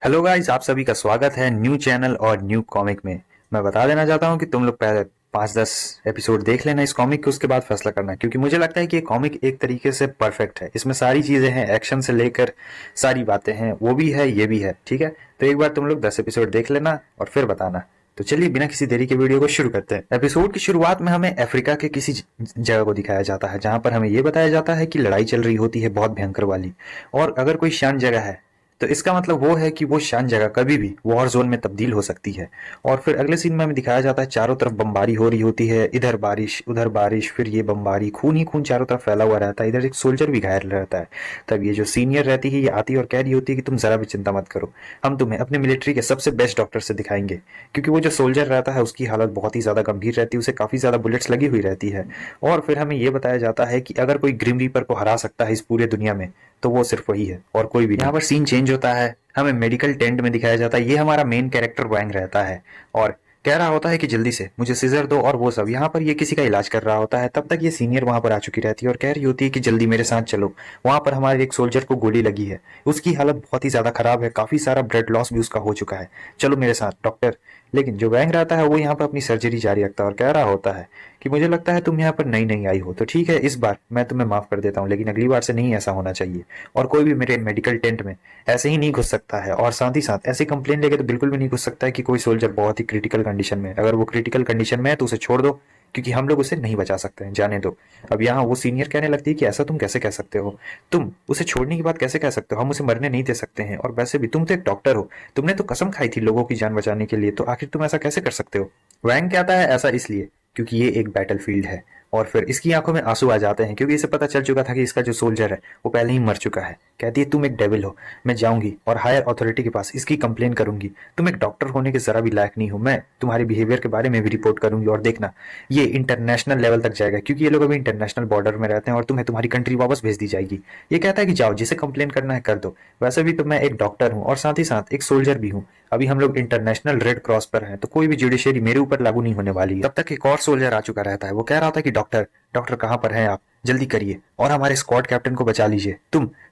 Hello guys, आप सभी का स्वागत है न्यू चैनल और न्यू कॉमिक में। मैं बता देना चाहता हूं कि तुम लोग पहले 5-10 एपिसोड देख लेना इस कॉमिक के, उसके बाद फैसला करना, क्योंकि मुझे लगता है कि ये कॉमिक एक तरीके से परफेक्ट है। इसमें सारी चीजें हैं, एक्शन से लेकर सारी बातें हैं, वो भी है ये भी है। ठीक है, तो एक बार तुम लोग 10 एपिसोड देख लेना और फिर बताना। तो चलिए बिना किसी देरी के वीडियो को शुरू करते हैं। एपिसोड की शुरुआत में हमें अफ्रीका के किसी जगह को दिखाया जाता है, जहां पर हमें यह बताया जाता है कि लड़ाई चल रही होती है बहुत भयंकर वाली। और अगर कोई शांत जगह है तो इसका मतलब वो है कि वो शांत जगह कभी भी वॉर जोन में तब्दील हो सकती है। और फिर अगले सीन में हमें दिखाया जाता है चारों तरफ बमबारी हो रही होती है, इधर बारिश उधर बारिश, फिर ये बमबारी, खून ही खून चारों तरफ फैला हुआ रहता है। इधर एक सोल्जर भी घायल रहता है। तब ये जो सीनियर रहती है ये आती है और कह रही होती है कि तुम जरा भी चिंता मत करो, हम तुम्हें अपने मिलिट्री के सबसे बेस्ट डॉक्टर से दिखाएंगे। क्योंकि वो जो सोल्जर रहता है उसकी हालत बहुत ही ज्यादा गंभीर रहती है, उसे काफी ज्यादा बुलेट्स लगी हुई रहती है। और फिर हमें ये बताया जाता है कि अगर कोई ग्रिम रीपर को हरा सकता है इस पूरे दुनिया में तो वो सिर्फ वही है और कोई भी नहीं। यहाँ पर सीन चेंज होता है, हमें मेडिकल टेंट में दिखाया जाता है। ये हमारा मेन कैरेक्टर वैंग रहता है और कह रहा होता है कि जल्दी से मुझे सीजर दो और वो सब। यहाँ पर ये किसी का इलाज कर रहा होता है, तब तक ये सीनियर वहां पर आ चुकी रहती है और कह रही होती है कि जल्दी मेरे साथ चलो। वहां पर हमारे एक सोल्जर को गोली लगी है, उसकी हालत बहुत ही ज्यादा खराब है, काफी सारा ब्लड लॉस भी उसका हो चुका है, चलो मेरे साथ डॉक्टर। लेकिन जो वैंग रहता है वो यहाँ पर अपनी सर्जरी जारी रखता है और कह रहा होता है कि मुझे लगता है तुम यहाँ पर नई नई आई हो, तो ठीक है इस बार मैं तुम्हें माफ कर देता हूँ, लेकिन अगली बार से नहीं ऐसा होना चाहिए। और कोई भी मेरे मेडिकल टेंट में ऐसे ही नहीं घुस सकता है, और साथ ही साथ ऐसी कंप्लेन लेके तो बिल्कुल भी नहीं घुस सकता है कि कोई सोल्जर बहुत ही क्रिटिकल कंडीशन में। अगर वो क्रिटिकल कंडीशन में है तो उसे छोड़ दो, क्योंकि हम लोग उसे नहीं बचा सकते हैं, जाने दो। अब यहाँ वो सीनियर कहने लगती है कि ऐसा तुम कैसे कह सकते हो, तुम उसे छोड़ने की बात कैसे कह सकते हो, हम उसे मरने नहीं दे सकते हैं। और वैसे भी तुम तो एक डॉक्टर हो, तुमने तो कसम खाई थी लोगों की जान बचाने के लिए, तो आखिर तुम ऐसा कैसे कर सकते हो। वैंग कहता है ऐसा इसलिए क्योंकि ये एक बैटल फील्ड है। और फिर इसकी आंखों में आंसू आ जाते हैं, क्योंकि इसे पता चल चुका था कि इसका जो सोल्जर है वो पहले ही मर चुका है। कहती है तुम एक डेविल हो, मैं जाऊंगी और हायर अथॉरिटी के पास इसकी कंप्लेन करूंगी, तुम एक डॉक्टर होने के जरा भी लायक नहीं हो, मैं तुम्हारे बिहेवियर के बारे में भी रिपोर्ट करूंगी और देखना ये इंटरनेशनल लेवल तक जाएगा, क्योंकि ये लोग अभी इंटरनेशनल बॉर्डर में रहते हैं और तुम्हें तुम्हारी कंट्री वापस भेज दी जाएगी। ये कहता है कि जाओ, जिसे कंप्लेन करना है कर दो, वैसे भी तो मैं एक डॉक्टर हूँ और साथ ही साथ एक सोल्जर भी हूँ। अभी हम लोग इंटरनेशनल रेड क्रॉस पर हैं, तो कोई भी जुडिशियरी मेरे ऊपर लागू नहीं होने वाली है। तब तक एक और सोल्जर आ चुका रहता है, वो कह रहा था कि डॉक्टर डॉक्टर कहाँ पर हैं आप, जल्दी करिए और हमारे स्क्वाड कैप्टन को बचा लीजिए।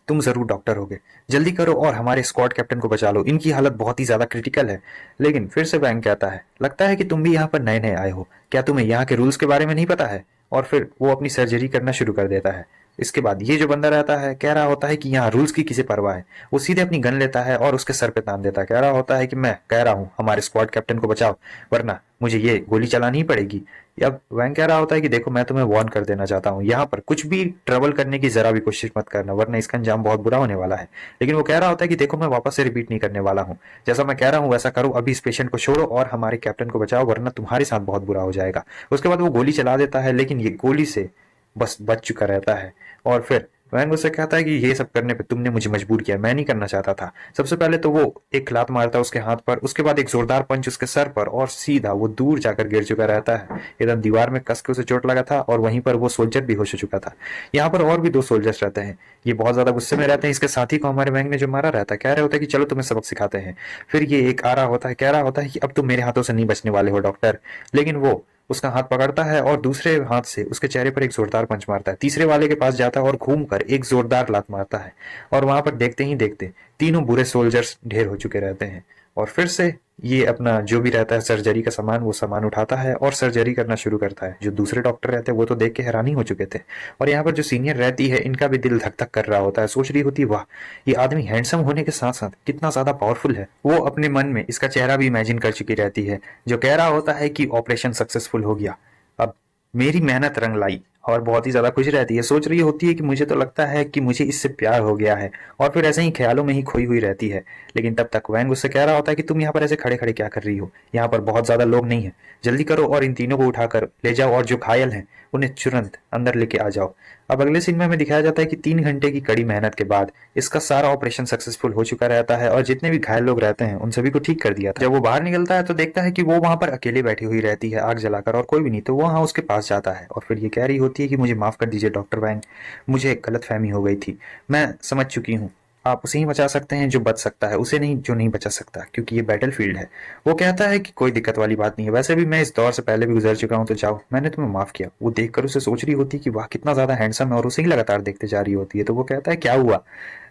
तुम जरूर डॉक्टर होगे, जल्दी करो और हमारे स्क्वाड कैप्टन को बचा लो, इनकी हालत बहुत ही ज्यादा क्रिटिकल है। लेकिन फिर से बैंक कहता है लगता है कि तुम भी यहाँ पर नए नए आए हो, क्या तुम्हें यहाँ के रूल्स के बारे में नहीं पता है। और फिर वो अपनी सर्जरी करना शुरू कर देता है। इसके बाद ये जो बंदा रहता है कह रहा होता है कि यहाँ रूल्स की किसे परवाह है। वो सीधे अपनी गन लेता है और उसके सर पे तान देता है, कह रहा होता है कि मैं कह रहा हूँ हमारे स्क्वाड कैप्टन को बचाओ, वरना मुझे ये गोली चलानी ही पड़ेगी। अब वैंग कह रहा होता है कि देखो मैं तुम्हें वार्न कर देना चाहता हूँ, यहाँ पर कुछ भी ट्रबल करने की जरा भी कोशिश मत करना, वरना इसका अंजाम बहुत बुरा होने वाला है। लेकिन वो कह रहा होता है कि देखो मैं वापस से रिपीट नहीं करने वाला हूँ, जैसा मैं कह रहा हूँ वैसा करो, अभी इस पेशेंट को छोड़ो और हमारे कैप्टन को बचाओ, वरना तुम्हारे साथ बहुत बुरा हो जाएगा। उसके बाद वो गोली चला देता है, लेकिन ये गोली से बस बच चुका रहता है। और फिर वैंग उससे कहता है कि ये सब करने पे तुमने मुझे मजबूर किया, मैं नहीं करना चाहता था। सबसे पहले तो वो एक लात मारता है उसके हाथ पर, उसके बाद एक जोरदार पंच उसके सर पर और सीधा वो दूर जाकर गिर चुका रहता है। एकदम दीवार में कस के उसे चोट लगा था और वहीं पर वो सोल्जर भी होश हो चुका था। यहाँ पर और भी दो सोल्जर्स रहते हैं, ये बहुत ज्यादा गुस्से में रहते हैं, इसके साथी को हमारे वैंग ने जो मारा रहता है कह रहे होते हैं कि चलो तुम्हें सबक सिखाते हैं। फिर ये एक आ रहा होता है, कह रहा होता है कि अब तुम मेरे हाथों से नहीं बचने वाले हो डॉक्टर। लेकिन वो उसका हाथ पकड़ता है और दूसरे हाथ से उसके चेहरे पर एक जोरदार पंच मारता है, तीसरे वाले के पास जाता है और घूमकर एक जोरदार लात मारता है। और वहां पर देखते ही देखते तीनों बुरे सोल्जर्स ढेर हो चुके रहते हैं। और फिर से ये अपना जो भी रहता है सर्जरी का सामान, वो सामान उठाता है और सर्जरी करना शुरू करता है। जो दूसरे डॉक्टर रहते हैं वो तो देख के हैरानी हो चुके थे। और यहाँ पर जो सीनियर रहती है इनका भी दिल धक धक कर रहा होता है, सोच रही होती है वाह ये आदमी हैंडसम होने के साथ साथ कितना ज्यादा पावरफुल है। वो अपने मन में इसका चेहरा भी इमेजिन कर चुकी रहती है, जो कह रहा होता है कि ऑपरेशन सक्सेसफुल हो गया, अब मेरी मेहनत रंग लाई। और बहुत ही ज्यादा खुश रहती है, सोच रही होती है कि मुझे तो लगता है कि मुझे इससे प्यार हो गया है। और फिर ऐसे ही ख्यालों में ही खोई हुई रहती है। लेकिन तब तक वैंग उससे कह रहा होता है कि तुम यहाँ पर ऐसे खड़े खड़े क्या कर रही हो, यहाँ पर बहुत ज्यादा लोग नहीं है, जल्दी करो और इन तीनों को उठाकर ले जाओ और जो घायल हैं उन्हें तुरंत अंदर लेके आ जाओ। अब अगले सीन में हमें दिखाया जाता है कि 3 घंटे की कड़ी मेहनत के बाद इसका सारा ऑपरेशन सक्सेसफुल हो चुका रहता है और जितने भी घायल लोग रहते हैं उन सभी को ठीक कर दिया था। जब वो बाहर निकलता है तो देखता है कि वो वहां पर अकेले बैठी हुई रहती है आग जलाकर और कोई भी नहीं, तो वो वहां उसके पास जाता है और फिर ये कह रही होती है कि मुझे माफ कर दीजिए डॉक्टर वैंग, मुझे गलतफहमी हो गई थी, मैं समझ चुकी हूँ, आप उसे ही बचा सकते हैं जो बच सकता है, उसे नहीं जो नहीं बचा सकता, क्योंकि ये बैटल फील्ड है। वो कहता है कि कोई दिक्कत वाली बात नहीं है, वैसे भी मैं इस दौर से पहले भी गुजर चुका हूं, तो जाओ मैंने तुम्हें माफ किया। वो देखकर उसे सोच रही होती है कि वाह कितना ज्यादा हैंडसम है और उसे ही लगातार देखते जा रही होती है। तो वो कहता है क्या हुआ,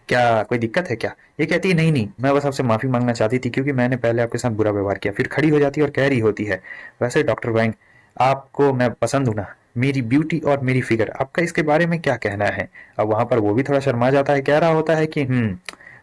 क्या कोई दिक्कत है क्या? ये कहती है नहीं नहीं, मैं बस आपसे माफी मांगना चाहती थी क्योंकि मैंने पहले आपके साथ बुरा व्यवहार किया। फिर खड़ी हो जाती है और कह रही होती है, वैसे डॉक्टर वैंग, आपको मैं पसंद हूं ना, मेरी ब्यूटी और मेरी फिगर, आपका इसके बारे में क्या कहना है? अब वहां पर वो भी थोड़ा शर्मा जाता है, कह रहा होता है कि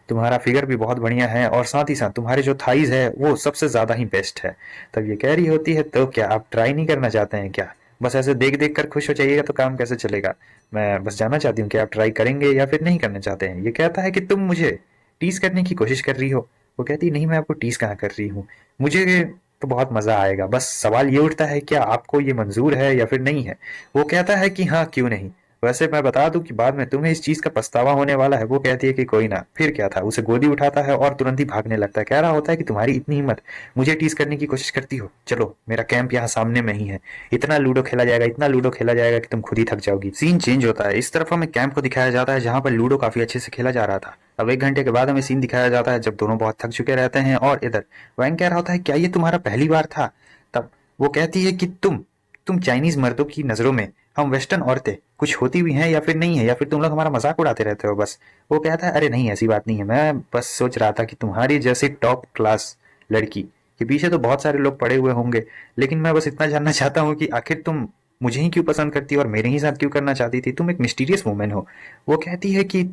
तुम्हारा फिगर भी बहुत बढ़िया है और साथ ही साथ तुम्हारे जो थाइज है वो सबसे ज्यादा ही बेस्ट है। तब ये कह रही होती है, तो क्या आप ट्राई नहीं करना चाहते हैं क्या? बस ऐसे देख देख कर खुश हो जाइएगा तो काम कैसे चलेगा? मैं बस जानना चाहती हूँ कि आप ट्राई करेंगे या फिर नहीं करना चाहते हैं। ये कहता है कि तुम मुझे टीज करने की कोशिश कर रही हो। वो कहती है, नहीं मैं आपको टीज कहाँ कर रही हूँ, मुझे तो बहुत मजा आएगा। बस सवाल ये उठता है, क्या आपको ये मंजूर है या फिर नहीं है? वो कहता है कि हाँ, क्यों नहीं। वैसे मैं बता दूं कि बाद में तुम्हें इस चीज का पछतावा होने वाला है। वो कहती है कि कोई ना, फिर क्या था। उसे गोदी उठाता है और तुरंत ही भागने लगता है। कह रहा होता है कि तुम्हारी इतनी हिम्मत, मुझे टीज करने की कोशिश करती हो। चलो, मेरा कैंप यहाँ सामने में ही है, इतना लूडो खेला जाएगा, इतना लूडो खेला जाएगा कि तुम खुद ही थक जाओगी। सीन चेंज होता है। इस तरफ हमें कैंप को दिखाया जाता है जहां पर लूडो काफी अच्छे से खेला जा रहा था। अब 1 घंटे के बाद हमें सीन दिखाया जाता है जब दोनों बहुत थक चुके रहते हैं और इधर वैंग कह रहा होता है, क्या ये तुम्हारा पहली बार था? तब वो कहती है कि तुम चाइनीज मर्दों की नजरों में हम वेस्टर्न औरतें कुछ होती भी हैं या फिर नहीं है, या फिर तुम लोग हमारा मजाक उड़ाते रहते हो बस? वो कहता है, अरे नहीं ऐसी बात नहीं है, मैं बस सोच रहा था कि तुम्हारी जैसी टॉप क्लास लड़की के पीछे तो बहुत सारे लोग पड़े हुए होंगे, लेकिन मैं बस इतना जानना चाहता हूँ कि आखिर तुम मुझे ही क्यों पसंद करती हो और मेरे ही साथ क्यों करना चाहती थी? तुम एक मिस्टीरियस वुमेन हो। वो कहती है कि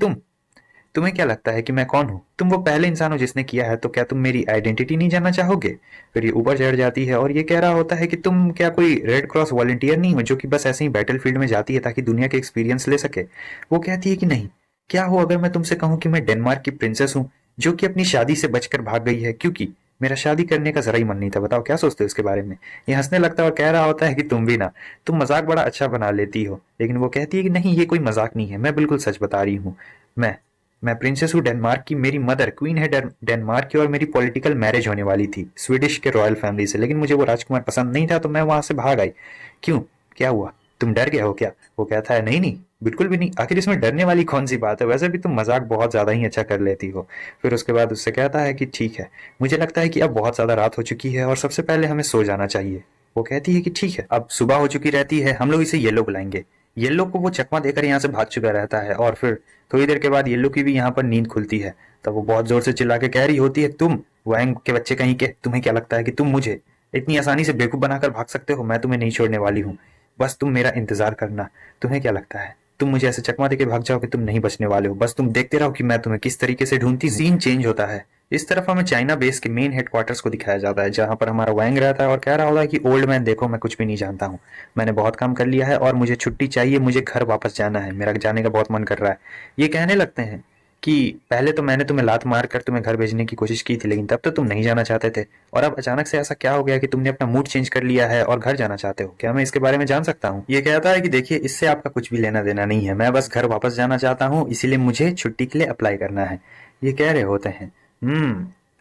तुम्हें क्या लगता है कि मैं कौन हूँ? तुम वो पहले इंसान हो जिसने किया है, तो क्या तुम मेरी आइडेंटिटी नहीं जानना चाहोगे? फिर ये ऊपर चढ़ जाती है और ये कह रहा होता है कि तुम क्या कोई रेड क्रॉस वॉलंटियर नहीं हो जो कि बस ऐसे ही बैटल फील्ड में जाती है ताकि दुनिया के एक्सपीरियंस ले सके? वो कहती है कि नहीं। क्या हो अगर मैं तुमसे कहूँ कि मैं डेनमार्क की प्रिंसेस हूँ जो कि अपनी शादी से बचकर भाग गई है क्योंकि मेरा शादी करने का जरा ही मन नहीं था। बताओ क्या सोचते हो इसके बारे में? ये हंसने लगता है और कह रहा होता है कि तुम भी ना, तुम मजाक बड़ा अच्छा बना लेती हो। लेकिन वो कहती है कि नहीं, ये कोई मजाक नहीं है, मैं बिल्कुल सच बता रही हूँ। मैं मैं प्रिंसेस हूँ डेनमार्क की, मेरी मदर क्वीन है डेनमार्क की और मेरी पॉलिटिकल मैरिज होने वाली थी स्वीडिश के रॉयल फैमिली से, लेकिन मुझे वो राजकुमार पसंद नहीं था तो मैं वहां से भाग आई। क्यों, क्या हुआ? तुम डर गए हो क्या? वो कहता है, नहीं नहीं, बिल्कुल भी नहीं, आखिर इसमें डरने वाली कौन सी बात है, वैसे भी तुम मजाक बहुत ज्यादा ही अच्छा कर लेती हो। फिर उसके बाद उससे कहता है कि ठीक है, मुझे लगता है कि अब बहुत ज्यादा रात हो चुकी है और सबसे पहले हमें सो जाना चाहिए। वो कहती है कि ठीक है। अब सुबह हो चुकी रहती है, हम लोग इसे येलो बुलाएंगे। येलो को वो चकमा देकर यहाँ से भाग चुका रहता है और फिर थोड़ी देर के बाद येल्लो की भी यहाँ पर नींद खुलती है। तब वो बहुत जोर से चिल्ला के कह रही होती है, तुम वैंग के बच्चे कहीं के, तुम्हें क्या लगता है कि तुम मुझे इतनी आसानी से बेवकूफ बनाकर भाग सकते हो? मैं तुम्हें नहीं छोड़ने वाली हूँ, बस तुम मेरा इंतजार करना। तुम्हें क्या लगता है तुम मुझे ऐसे चकमा देके भाग जाओगे? तुम नहीं बचने वाले हो, बस तुम देखते रहो कि मैं तुम्हें किस तरीके से ढूंढती हूँ। सीन चेंज होता है। इस तरफ हमें चाइना बेस के मेन हेडक्वार्टर्स को दिखाया जाता है जहां पर हमारा वैंग रहता है और कह रहा होता है कि ओल्ड मैन देखो, मैं कुछ भी नहीं जानता हूँ, मैंने बहुत काम कर लिया है और मुझे छुट्टी चाहिए, मुझे घर वापस जाना है, मेरा जाने का बहुत मन कर रहा है। ये कहने लगते हैं कि पहले तो मैंने तुम्हें लात मार कर तुम्हें घर भेजने की कोशिश की थी, लेकिन तब तो तुम नहीं जाना चाहते थे, और अब अचानक से ऐसा क्या हो गया कि तुमने अपना मूड चेंज कर लिया है और घर जाना चाहते हो? क्या मैं इसके बारे में जान सकता हूँ? ये कहता है कि देखिए, इससे आपका कुछ भी लेना देना नहीं है, मैं बस घर वापस जाना चाहता हूँ, इसीलिए मुझे छुट्टी के लिए अप्लाई करना है। ये कह रहे होते हैं,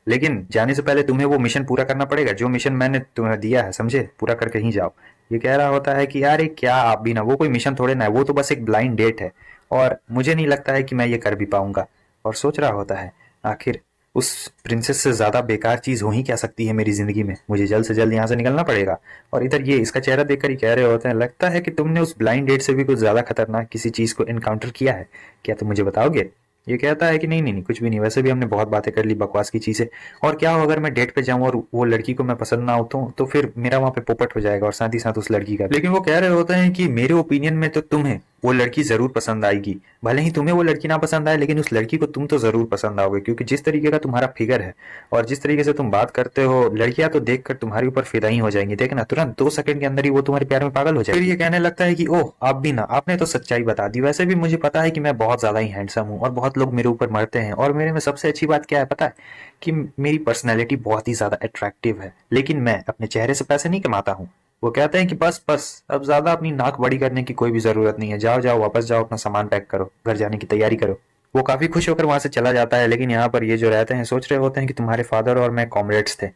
लेकिन जाने से पहले तुम्हें वो मिशन पूरा करना पड़ेगा जो मिशन मैंने तुम्हें दिया है, समझे? पूरा करके ही जाओ। ये कह रहा होता है कि यार ये क्या, आप भी ना, वो कोई मिशन थोड़े ना है, वो तो बस एक ब्लाइंड डेट है और मुझे नहीं लगता है कि मैं ये कर भी पाऊंगा। और सोच रहा होता है, आखिर उस प्रिंसेस से ज्यादा बेकार चीज हो ही क्या सकती है मेरी जिंदगी में, मुझे जल्द से जल्द यहाँ से निकलना पड़ेगा। और इधर ये इसका चेहरा देखकर ही कह रहे होते हैं, लगता है कि तुमने उस ब्लाइंड डेट से भी कुछ ज्यादा खतरनाक किसी चीज को एनकाउंटर किया है, क्या तुम मुझे बताओगे? ये कहता है कि नहीं नहीं नहीं, कुछ भी नहीं, वैसे भी हमने बहुत बातें कर ली बकवास की चीजें, और क्या हो अगर मैं डेट पे जाऊं और वो लड़की को मैं पसंद ना होता हूं तो फिर मेरा वहां पे पोपट हो जाएगा और साथ ही साथ उस लड़की का। लेकिन वो कह रहे होते हैं कि मेरे ओपिनियन में तो तुम्हें वो लड़की जरूर पसंद आएगी, भले ही तुम्हें वो लड़की ना पसंद आए, लेकिन उस लड़की को तुम तो जरूर पसंद आओगे, क्योंकि जिस तरीके का तुम्हारा फिगर है और जिस तरीके से तुम बात करते हो, लड़कियां तो देखकर तुम्हारे ऊपर फिदा ही हो जाएंगी। देखना, तुरंत 2 सेकंड के अंदर ही वो तुम्हारे प्यार में पागल हो जाएगी। फिर ये कहने लगता है कि ओह, आप भी ना, आपने तो सच्चाई बता दी, वैसे भी मुझे पता है कि मैं बहुत ज्यादा ही हैंडसम हूँ और बहुत लोग मेरे ऊपर मरते हैं, और मेरे में सबसे अच्छी बात क्या है पता है? कि मेरी पर्सनैलिटी बहुत ही ज्यादा अट्रैक्टिव है, लेकिन मैं अपने चेहरे से पैसे नहीं कमाता हूँ। वो कहते हैं कि बस बस, अब ज्यादा अपनी नाक बड़ी करने की कोई भी जरूरत नहीं है, जाओ जाओ वापस जाओ, अपना सामान पैक करो, घर जाने की तैयारी करो। वो काफी खुश होकर वहां से चला जाता है, लेकिन यहाँ पर ये जो रहते हैं सोच रहे होते हैं कि तुम्हारे फादर और मैं कॉमरेड्स थे,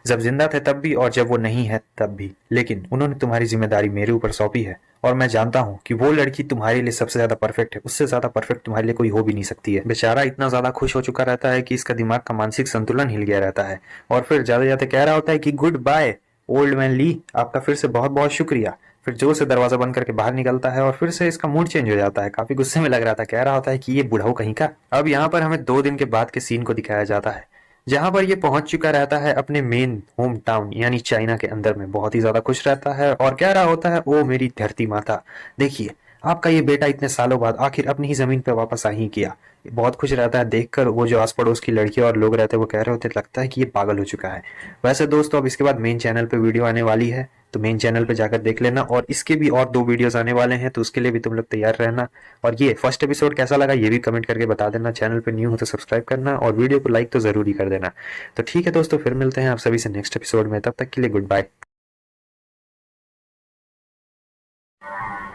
जब जिंदा थे तब भी और जब वो नहीं है तब भी, लेकिन उन्होंने तुम्हारी जिम्मेदारी मेरे ऊपर सौंपी है और मैं जानता हूँ कि वो लड़की तुम्हारे लिए सबसे ज्यादा परफेक्ट है, उससे ज्यादा परफेक्ट तुम्हारे लिए कोई हो भी नहीं सकती है। बेचारा इतना ज्यादा खुश हो चुका रहता है कि इसका दिमाग का मानसिक संतुलन हिल गया रहता है, और फिर जाते जाते कह रहा होता है कि गुड बाय ओल्ड मैन ली, आपका फिर से बहुत बहुत शुक्रिया, फिर जोर से दरवाजा बंद करके बाहर निकलता है और फिर से इसका मूड चेंज हो जाता है। काफी गुस्से में लग रहा था, कह रहा होता है कि ये बुढ़ाऊ कहीं का। अब यहाँ पर हमें 2 दिन के बाद के सीन को दिखाया जाता है, जहां पर ये पहुंच चुका रहता है अपने मेन होम टाउन यानी चाइना के अंदर में। बहुत ही ज्यादा खुश रहता है और कह रहा होता है, ओ मेरी धरती माता, देखिए आपका ये बेटा इतने सालों बाद आखिर अपनी ही जमीन पे वापस आ ही किया। बहुत खुश रहता है देखकर। वो जो आस पड़ोस की लड़कियां और लोग रहते हैं वो कह रहे होते, लगता है कि ये पागल हो चुका है। वैसे दोस्तों, अब इसके बाद मेन चैनल पे वीडियो आने वाली है, तो मेन चैनल पे जाकर देख लेना। और इसके भी और 2 वीडियोस आने वाले हैं, तो उसके लिए भी तुम लोग तैयार रहना। और ये फर्स्ट एपिसोड कैसा लगा ये भी कमेंट करके बता देना। चैनल पे न्यू हो तो सब्सक्राइब करना और वीडियो को लाइक तो जरूरी कर देना। तो ठीक है दोस्तों, फिर मिलते हैं आप सभी से नेक्स्ट एपिसोड में। तब तक के लिए गुड बाय।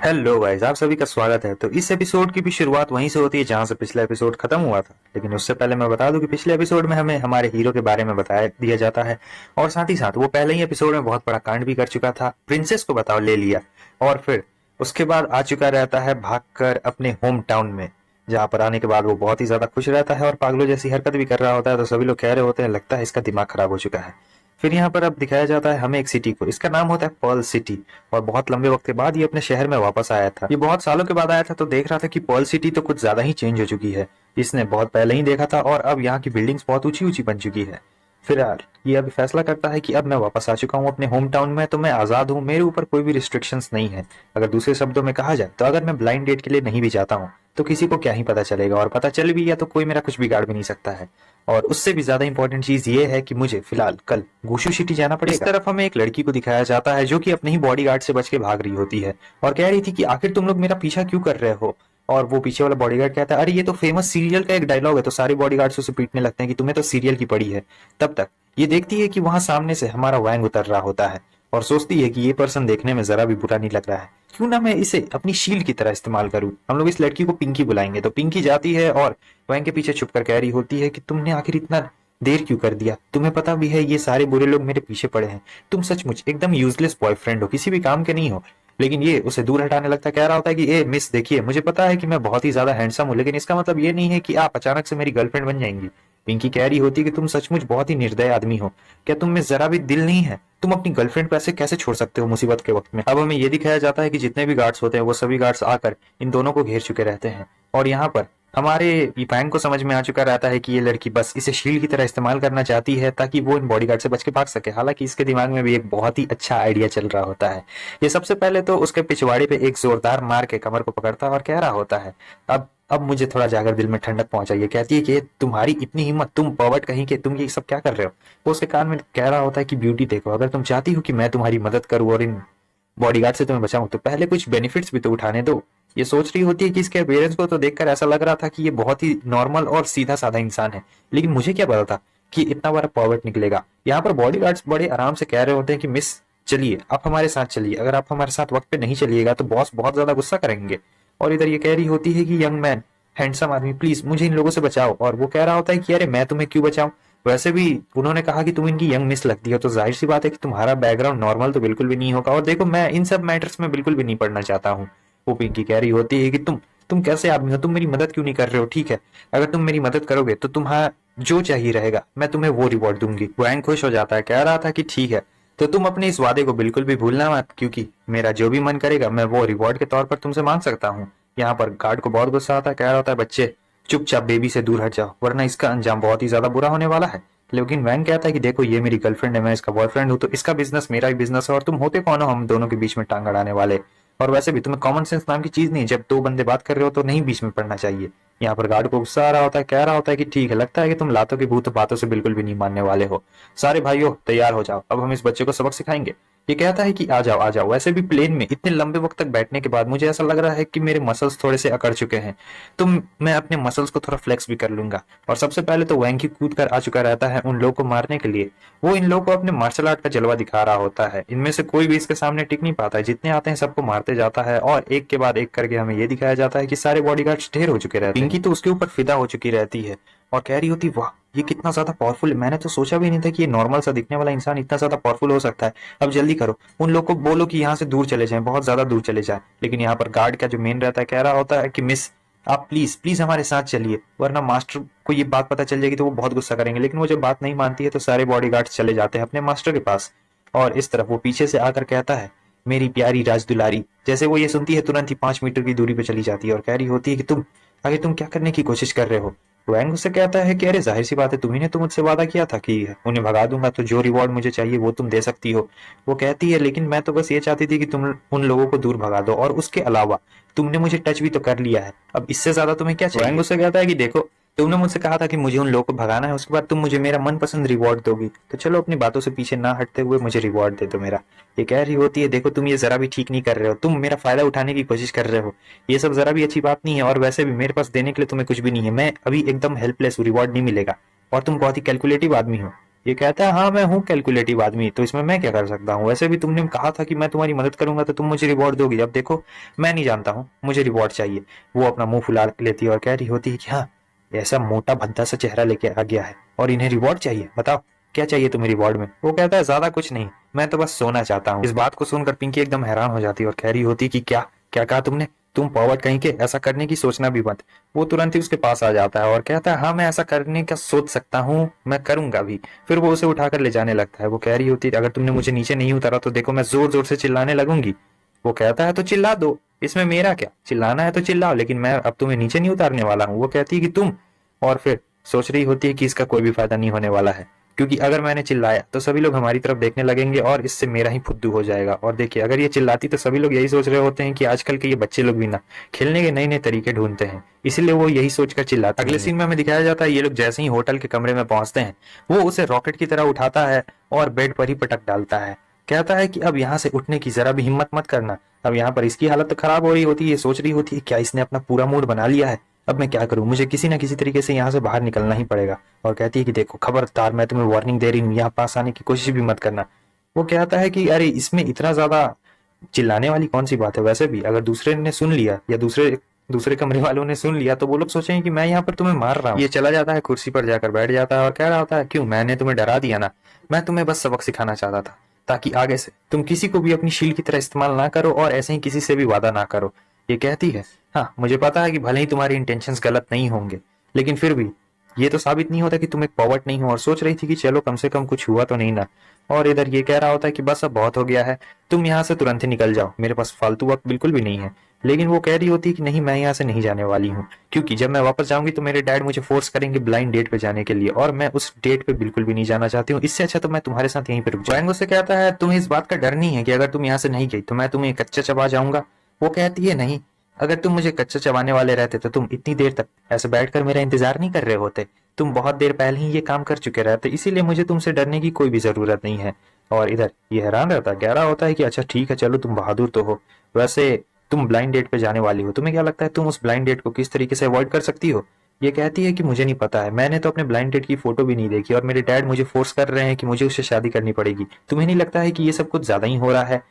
हेलो गाइस, आप सभी का स्वागत है। तो इस एपिसोड की भी शुरुआत वहीं से होती है जहां से पिछला एपिसोड खत्म हुआ था। लेकिन उससे पहले मैं बता दूं कि पिछले एपिसोड में हमें हमारे हीरो के बारे में बताया दिया जाता है, और साथ ही साथ वो पहले ही एपिसोड में बहुत बड़ा कांड भी कर चुका था। प्रिंसेस को बताओ ले लिया, और फिर उसके बाद आ चुका रहता है भागकर अपने होम टाउन में, जहां पर आने के बाद वो बहुत ही ज्यादा खुश रहता है और पागलों जैसी हरकत भी कर रहा होता है। तो सभी लोग कह रहे होते हैं, लगता है इसका दिमाग खराब हो चुका है। फिर यहाँ पर अब दिखाया जाता है हमें एक सिटी को, इसका नाम होता है पर्ल सिटी। और बहुत लंबे वक्त के बाद ये अपने शहर में वापस आया था। ये बहुत सालों के बाद आया था, तो देख रहा था कि पर्ल सिटी तो कुछ ज्यादा ही चेंज हो चुकी है। इसने बहुत पहले ही देखा था, और अब यहाँ की बिल्डिंग्स बहुत ऊंची ऊंची बन चुकी है। फिर यार ये अभी फैसला करता है कि अब मैं वापस आ चुका हूँ अपने होम टाउन में, तो मैं आजाद हूँ, मेरे ऊपर कोई भी रिस्ट्रिक्शंस नहीं है। अगर दूसरे शब्दों में कहा जाए तो अगर मैं ब्लाइंड डेट के लिए नहीं भी जाता हूँ तो किसी को क्या ही पता चलेगा, और पता चल भी गया तो कोई मेरा कुछ बिगाड़ भी नहीं सकता है। और उससे भी ज्यादा इंपॉर्टेंट चीज ये है कि मुझे फिलहाल कल गुशु सिटी जाना पड़ेगा। इस तरफ हमें एक लड़की को दिखाया जाता है जो कि अपने ही बॉडीगार्ड से बच के भाग रही होती है, और कह रही थी कि आखिर तुम लोग मेरा पीछा क्यों कर रहे हो। और वो पीछे वाला बॉडीगार्ड कहता है, अरे ये तो फेमस सीरियल का एक डायलॉग है। तो सारे बॉडीगार्ड्स उसे पीटने लगते हैं कि तुम्हें तो सीरियल की पड़ी है। तब तक ये देखती है कि वहां सामने से हमारा वैंग उतर रहा होता है, और सोचती है कि ये पर्सन देखने में जरा भी बुरा नहीं लग रहा है, क्यों ना मैं इसे अपनी शील्ड की तरह इस्तेमाल करूं। हम लोग इस लड़की को पिंकी बुलाएंगे। तो पिंकी जाती है और वैंग के पीछे छुपकर कह रही होती है कि तुमने आखिर इतना देर क्यों कर दिया, तुम्हें पता भी है ये सारे बुरे लोग मेरे पीछे पड़े हैं, तुम सचमुच एकदम यूजलेस बॉयफ्रेंड हो, किसी भी काम के नहीं हो। लेकिन ये उसे दूर हटाने लगता है, कह रहा होता है कि ए मिस देखिए, मुझे पता है कि मैं बहुत ही ज्यादा हैंडसम हूँ, लेकिन इसका मतलब ये नहीं है कि आप अचानक से मेरी गर्लफ्रेंड बन जाएंगी। पिंकी कह रही होती है कि तुम सचमुच बहुत ही निर्दय आदमी हो, क्या तुम में जरा भी दिल नहीं है, तुम अपनी गर्लफ्रेंड को ऐसे कैसे छोड़ सकते हो मुसीबत के वक्त में। अब हमें ये दिखाया जाता है कि जितने भी गार्ड्स होते हैं वो सभी गार्ड्स आकर इन दोनों को घेर चुके रहते हैं, और यहाँ पर हमारे बैंक को समझ में आ चुका रहता है कि ये लड़की बस इसे शील्ड की तरह इस्तेमाल करना चाहती है ताकि वो इन बॉडीगार्ड से बच के भाग सके। हालांकि इसके दिमाग में भी एक बहुत ही अच्छा आइडिया चल रहा होता है। ये सबसे पहले तो उसके पिछवाड़े पे एक जोरदार मार के कमर को पकड़ता है और कह रहा होता है, अब मुझे थोड़ा जाकर दिल में ठंडक पहुंचाइए। कहती है कि तुम्हारी इतनी हिम्मत, तुम पॉवर्ट कहीं के, तुम ये सब क्या कर रहे हो। वो उसके कान में कह रहा होता है कि ब्यूटी देखो, अगर तुम चाहती हो कि मैं तुम्हारी मदद करूं और इन बॉडीगार्ड से तुम्हें बचाऊं तो पहले कुछ बेनिफिट्स भी तो उठाने दो। ये सोच रही होती है कि इसके अपीयरेंस को तो देखकर ऐसा लग रहा था कि ये बहुत ही नॉर्मल और सीधा साधा इंसान है, लेकिन मुझे क्या पता था कि इतना बड़ा पॉवर्ट निकलेगा। यहाँ पर बॉडीगार्ड्स बड़े आराम से कह रहे होते हैं कि मिस चलिए आप हमारे साथ चलिए, अगर आप हमारे साथ वक्त पे नहीं चलिएगा तो बॉस बहुत ज्यादा गुस्सा करेंगे। और इधर ये कह रही होती है कि यंग मैन, हैंडसम आदमी, प्लीज मुझे इन लोगों से बचाओ। और वो कह रहा होता है कि अरे मैं तुम्हें क्यों बचाऊं, वैसे भी उन्होंने कहा कि तुम इनकी यंग मिस लगती हो, तो जाहिर सी बात है कि तुम्हारा बैकग्राउंड नॉर्मल तो बिल्कुल भी नहीं होगा। और देखो मैं इन सब मैटर्स में बिल्कुल भी नहीं पढ़ना चाहता हूँ। वो पिंकी कह रही होती है कि तुम कैसे आदमी हो, तुम मेरी मदद क्यों नहीं कर रहे हो। ठीक है, अगर तुम मेरी मदद करोगे तो तुम्हारा जो चाहिए रहेगा मैं तुम्हें वो रिवॉर्ड दूंगी। वैंग खुश हो जाता है, कह रहा था कि ठीक है, तो तुम अपने इस वादे को बिल्कुल भी भूलना मत, क्योंकि मेरा जो भी मन करेगा मैं वो रिवॉर्ड के तौर पर तुमसे मांग सकता हूँ। यहाँ पर गार्ड को बहुत गुस्सा आता है, कह रहा होता है बच्चे चुपचाप बेबी से दूर हट जाओ, वरना इसका अंजाम बहुत ही ज्यादा बुरा होने वाला है। लेकिन वैंग कहता है कि देखो ये मेरी गर्लफ्रेंड है, मैं इसका बॉयफ्रेंड हूँ, तो इसका बिजनेस मेरा ही बिजनेस है, और तुम होते कौन हो हम दोनों के बीच में टांग अड़ाने वाले। और वैसे भी तुम्हें कॉमन सेंस नाम की चीज नहीं, जब दो बंदे बात कर रहे हो तो नहीं बीच में पड़ना चाहिए। यहाँ पर गार्ड को गुस्सा आ रहा होता है, कह रहा होता है कि ठीक है, लगता है कि तुम लातों की भूत बातों से बिल्कुल भी नहीं मानने वाले हो। सारे भाइयों तैयार हो जाओ, अब हम इस बच्चे को सबक सिखाएंगे। ये कहता है कि आ जाओ आ जाओ। वैसे भी प्लेन में इतने लंबे वक्त तक बैठने के बाद मुझे ऐसा लग रहा है कि मेरे मसल्स थोड़े से अकड़ चुके हैं, तो मैं अपने मसल्स को थोड़ा फ्लेक्स भी कर लूंगा। और सबसे पहले तो वैंकी कूद कर आ चुका रहता है उन लोगों को मारने के लिए। वो इन लोगों को अपने मार्शल आर्ट का जलवा दिखा रहा होता है। इनमें से कोई भी इसके सामने टिक नहीं पाता है, जितने आते हैं सबको मारते जाता है, और एक के बाद एक करके हमें ये दिखाया जाता है कि सारे बॉडीगार्ड्स ढेर हो चुके रहते हैं। पिंकी तो उसके ऊपर फिदा हो चुकी रहती है और कह रही होती, वाह ये कितना ज्यादा पावरफुल है, मैंने तो सोचा भी नहीं था कि ये नॉर्मल सा दिखने वाला इंसान इतना ज्यादा पावरफुल हो सकता है। अब जल्दी करो, उन लोग को बोलो कि यहाँ से दूर चले जाएं, बहुत ज्यादा दूर चले जाएं। लेकिन यहाँ पर गार्ड का जो मेन रहता है कह रहा होता है कि मिस आप प्लीज प्लीज हमारे साथ चलिए, वरना मास्टर को ये बात पता चल जाएगी तो वो बहुत गुस्सा करेंगे। लेकिन वो जब बात नहीं मानती है तो सारे बॉडीगार्ड्स चले जाते हैं अपने मास्टर के पास। और इस तरफ वो पीछे से आकर कहता है मेरी प्यारी राजदुलारी। जैसे वो ये सुनती है तुरंत ही 5 मीटर की दूरी पे चली जाती है और कह रही होती है कि तुम क्या करने की कोशिश कर रहे हो। वैंग उससे कहता है कि अरे जाहिर सी बात है, तुम्ही ने तो मुझसे वादा किया था कि उन्हें भगा दूंगा तो जो रिवॉर्ड मुझे चाहिए वो तुम दे सकती हो। वो कहती है लेकिन मैं तो बस ये चाहती थी कि तुम उन लोगों को दूर भगा दो, और उसके अलावा तुमने मुझे टच भी तो कर लिया है, अब इससे ज्यादा तुम्हें क्या चाहिए। वैंग उससे कहता है कि देखो, तुमने मुझसे कहा था कि मुझे उन लोगों को भगाना है, उसके बाद तुम मुझे मेरा मनपसंद रिवॉर्ड दोगी, तो चलो अपनी बातों से पीछे ना हटते हुए मुझे रिवॉर्ड दे दो मेरा। ये कह रही होती है देखो, तुम ये जरा भी ठीक नहीं कर रहे हो, तुम मेरा फायदा उठाने की कोशिश कर रहे हो, ये सब जरा भी अच्छी बात नहीं है, और वैसे भी मेरे पास देने के लिए तुम्हें कुछ भी नहीं है, मैं अभी एकदम हेल्पलेस हूँ, रिवॉर्ड नहीं मिलेगा, और तुम बहुत ही कैलकुलेटिव आदमी हो। ये कहता है हाँ मैं हूँ कैलकुलेटिव आदमी, तो इसमें मैं क्या कर सकता हूँ, वैसे भी तुमने कहा था कि मैं तुम्हारी मदद करूंगा तो तुम मुझे रिवॉर्ड दोगी, अब देखो मैं नहीं जानता हूँ, मुझे रिवॉर्ड चाहिए। वो अपना मुंह फुला लेती है और कह रही होती है कि हाँ, ऐसा मोटा भद्दा सा चेहरा लेके आ गया है और इन्हें रिवॉर्ड चाहिए, बताओ क्या चाहिए तुम्हें रिवॉर्ड में। वो कहता है ज्यादा कुछ नहीं, मैं तो बस सोना चाहता हूँ। इस बात को सुनकर पिंकी एकदम हैरान हो जाती है और कह रही होती कि क्या क्या कहा तुमने, तुम पॉवर्ड कहीं के, ऐसा करने की सोचना भी मत। वो तुरंत ही उसके पास आ जाता है और कहता है हाँ मैं ऐसा करने का सोच सकता हूँ, मैं करूंगा भी। फिर वो उसे उठाकर ले जाने लगता है। वो कह रही होती है अगर तुमने मुझे नीचे नहीं उतारा तो देखो मैं जोर जोर से चिल्लाने लगूंगी। वो कहता है तो चिल्ला दो, इसमें मेरा क्या, चिल्लाना है तो चिल्लाओ, लेकिन मैं अब तुम्हें नीचे नहीं उतारने वाला हूँ। वो कहती है कि तुम, और फिर सोच रही होती है कि इसका कोई भी फायदा नहीं होने वाला है, क्योंकि अगर मैंने चिल्लाया तो सभी लोग हमारी तरफ देखने लगेंगे और इससे मेरा ही फुद्दू हो जाएगा। और देखिए अगर ये चिल्लाती तो सभी लोग यही सोच रहे होते हैं कि आजकल के ये बच्चे लोग भी ना खेलने के नए नए तरीके ढूंढते हैं, इसीलिए वो यही सोचकर चिल्लाते हैं। अगले सीन में हमें दिखाया जाता है ये लोग जैसे ही होटल के कमरे में पहुंचते हैं, वो उसे रॉकेट की तरह उठाता है और बेड पर ही पटक डालता है। कहता है कि अब यहाँ से उठने की जरा भी हिम्मत मत करना। अब यहाँ पर इसकी हालत तो खराब हो रही होती है, ये सोच रही होती है क्या इसने अपना पूरा मूड बना लिया है, अब मैं क्या करूं, मुझे किसी ना किसी तरीके से यहाँ से बाहर निकलना ही पड़ेगा। और कहती है कि देखो खबरदार, मैं तुम्हें वार्निंग दे रही हूँ, यहाँ पास आने की कोशिश भी मत करना। वो कहता है कि अरे इसमें इतना ज्यादा चिल्लाने वाली कौन सी बात है, वैसे भी अगर दूसरे ने सुन लिया या दूसरे दूसरे कमरे वालों ने सुन लिया तो वो लोग सोचेंगे कि मैं यहाँ पर तुम्हें मार रहा हूँ। ये चला जाता है कुर्सी पर जाकर बैठ जाता है और कह रहा होता है क्यों, मैंने तुम्हें डरा दिया ना, मैं तुम्हें बस सबक सिखाना चाहता था ताकि आगे से तुम किसी को भी अपनी शील की तरह इस्तेमाल ना करो और ऐसे ही किसी से भी वादा ना करो। ये कहती है हाँ मुझे पता है कि भले ही तुम्हारी इंटेंशंस गलत नहीं होंगे, लेकिन फिर भी ये तो साबित नहीं होता कि तुम एक पॉवर्ट नहीं हो। और सोच रही थी कि चलो कम से कम कुछ हुआ तो नहीं ना। और इधर ये कह रहा होता है कि बस अब बहुत हो गया है, तुम यहाँ से तुरंत ही निकल जाओ, मेरे पास फालतू वक्त बिल्कुल भी नहीं है। लेकिन वो कह रही होती है कि नहीं, मैं यहाँ से नहीं जाने वाली हूँ, क्योंकि जब मैं वापस जाऊंगी तो मेरे डैड मुझे फोर्स करेंगे ब्लाइंड डेट पे जाने के लिए, और मैं उस डेट पे बिल्कुल भी नहीं जाना चाहती हूँ। इससे अच्छा तो मैं तुम्हारे साथ यहीं पे रुक जाऊंगा। से कहता है तुम्हें इस बात का डर नहीं है कि अगर तुम यहाँ से नहीं गई तो मैं तुम्हें कच्चा चबा जाऊंगा। वो कहती है नहीं, अगर तुम मुझे कच्चा चबाने वाले रहते तो तुम इतनी देर तक ऐसे बैठकर मेरा इंतजार नहीं कर रहे होते, तुम बहुत देर पहले ही ये काम कर चुके रहते, इसीलिए मुझे तुमसे डरने की कोई भी जरूरत नहीं है। और इधर ये हैरान रहता है, कह रहा होता है कि अच्छा ठीक है चलो तुम बहादुर तो हो, वैसे तुम ब्लाइंड डेट पे जाने वाली हो, तुम्हें क्या लगता है तुम उस ब्लाइंड डेट को किस तरीके से अवॉइड कर सकती हो। ये कहती है कि मुझे नहीं पता है, मैंने तो अपने ब्लाइंड डेट की फोटो भी नहीं देखी और मेरे डैड मुझे फोर्स कर रहे हैं कि मुझे उससे शादी करनी पड़ेगी, तुम्हें नहीं लगता है कि ये सब कुछ ज्यादा ही हो रहा है।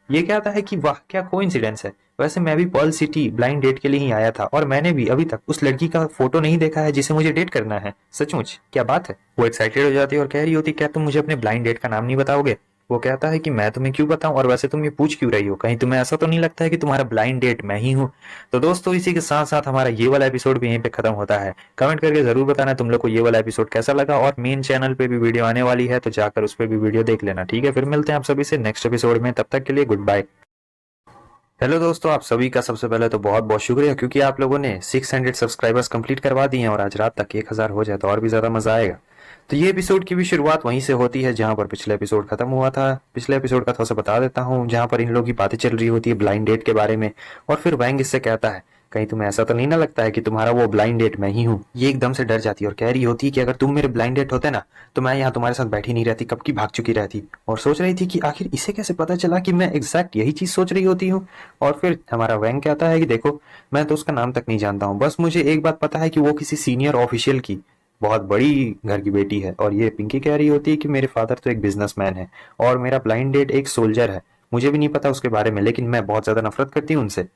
ये कहता है कि वाह क्या कोइंसिडेंस है, वैसे मैं भी पर्ल सिटी ब्लाइंड डेट के लिए ही आया था और मैंने भी अभी तक उस लड़की का फोटो नहीं देखा है जिसे मुझे डेट करना है, सचमुच क्या बात है। वो एक्साइटेड हो जाती है और कह रही होती क्या तुम मुझे अपने ब्लाइंड डेट का नाम नहीं बताओगे। वो कहता है कि मैं तुम्हें क्यों बताऊं, और वैसे तुम ये पूछ क्यों रही हो, कहीं तुम्हें ऐसा तो नहीं लगता है कि तुम्हारा ब्लाइंड डेट मैं ही हूँ। तो दोस्तों इसी के साथ साथ हमारा ये वाला एपिसोड भी यहीं पे खत्म होता है। कमेंट करके जरूर बताना तुम लोग को ये वाला एपिसोड कैसा लगा, और मेन चैनल पे भी वीडियो आने वाली है तो जाकर उस पर भी वीडियो देख लेना। ठीक है, फिर मिलते हैं आप सभी से नेक्स्ट एपिसोड में, तब तक के लिए गुड बाय। हेलो दोस्तों, आप सभी का सबसे पहले तो बहुत बहुत शुक्रिया, क्योंकि आप लोगों ने 600 सब्सक्राइबर्स कंप्लीट करवा दिए हैं और आज रात तक 1000 हो जाए तो और भी ज़्यादा मज़ा आएगा। तो ये एपिसोड की भी शुरुआत वहीं से होती है जहां पर पिछले एपिसोड खत्म हुआ था। पिछले एपिसोड का थोड़ा सा बता देता हूँ, जहां पर इन लोगों की बातें चल रही होती है ब्लाइंड डेट के बारे में, और फिर वैंग इससे कहता है कहीं तुम्हें ऐसा तो नहीं ना लगता है कि तुम्हारा वो ब्लाइंड डेट मैं ही हूँ। ये एकदम से डर जाती है और कह रही होती है कि अगर तुम मेरे ब्लाइंड डेट होते ना तो मैं यहाँ तुम्हारे साथ बैठी नहीं रहती, कब की भाग चुकी रहती। और सोच रही थी कि आखिर इसे कैसे पता चला कि मैं एग्जैक्ट यही चीज सोच रही होती हूँ। और फिर हमारा वैंग कहता है कि देखो मैं तो उसका नाम तक नहीं जानता हूँ, बस मुझे एक बात पता है कि वो किसी सीनियर ऑफिशियल की बहुत बड़ी घर की बेटी है। और ये पिंकी कह रही होती है कि मेरे फादर तो एक बिजनेसमैन है और मेरा ब्लाइंड डेट एक सोल्जर है, मुझे भी नहीं पता उसके बारे में, लेकिन मैं बहुत ज्यादा नफरत करती हूँ उनसे।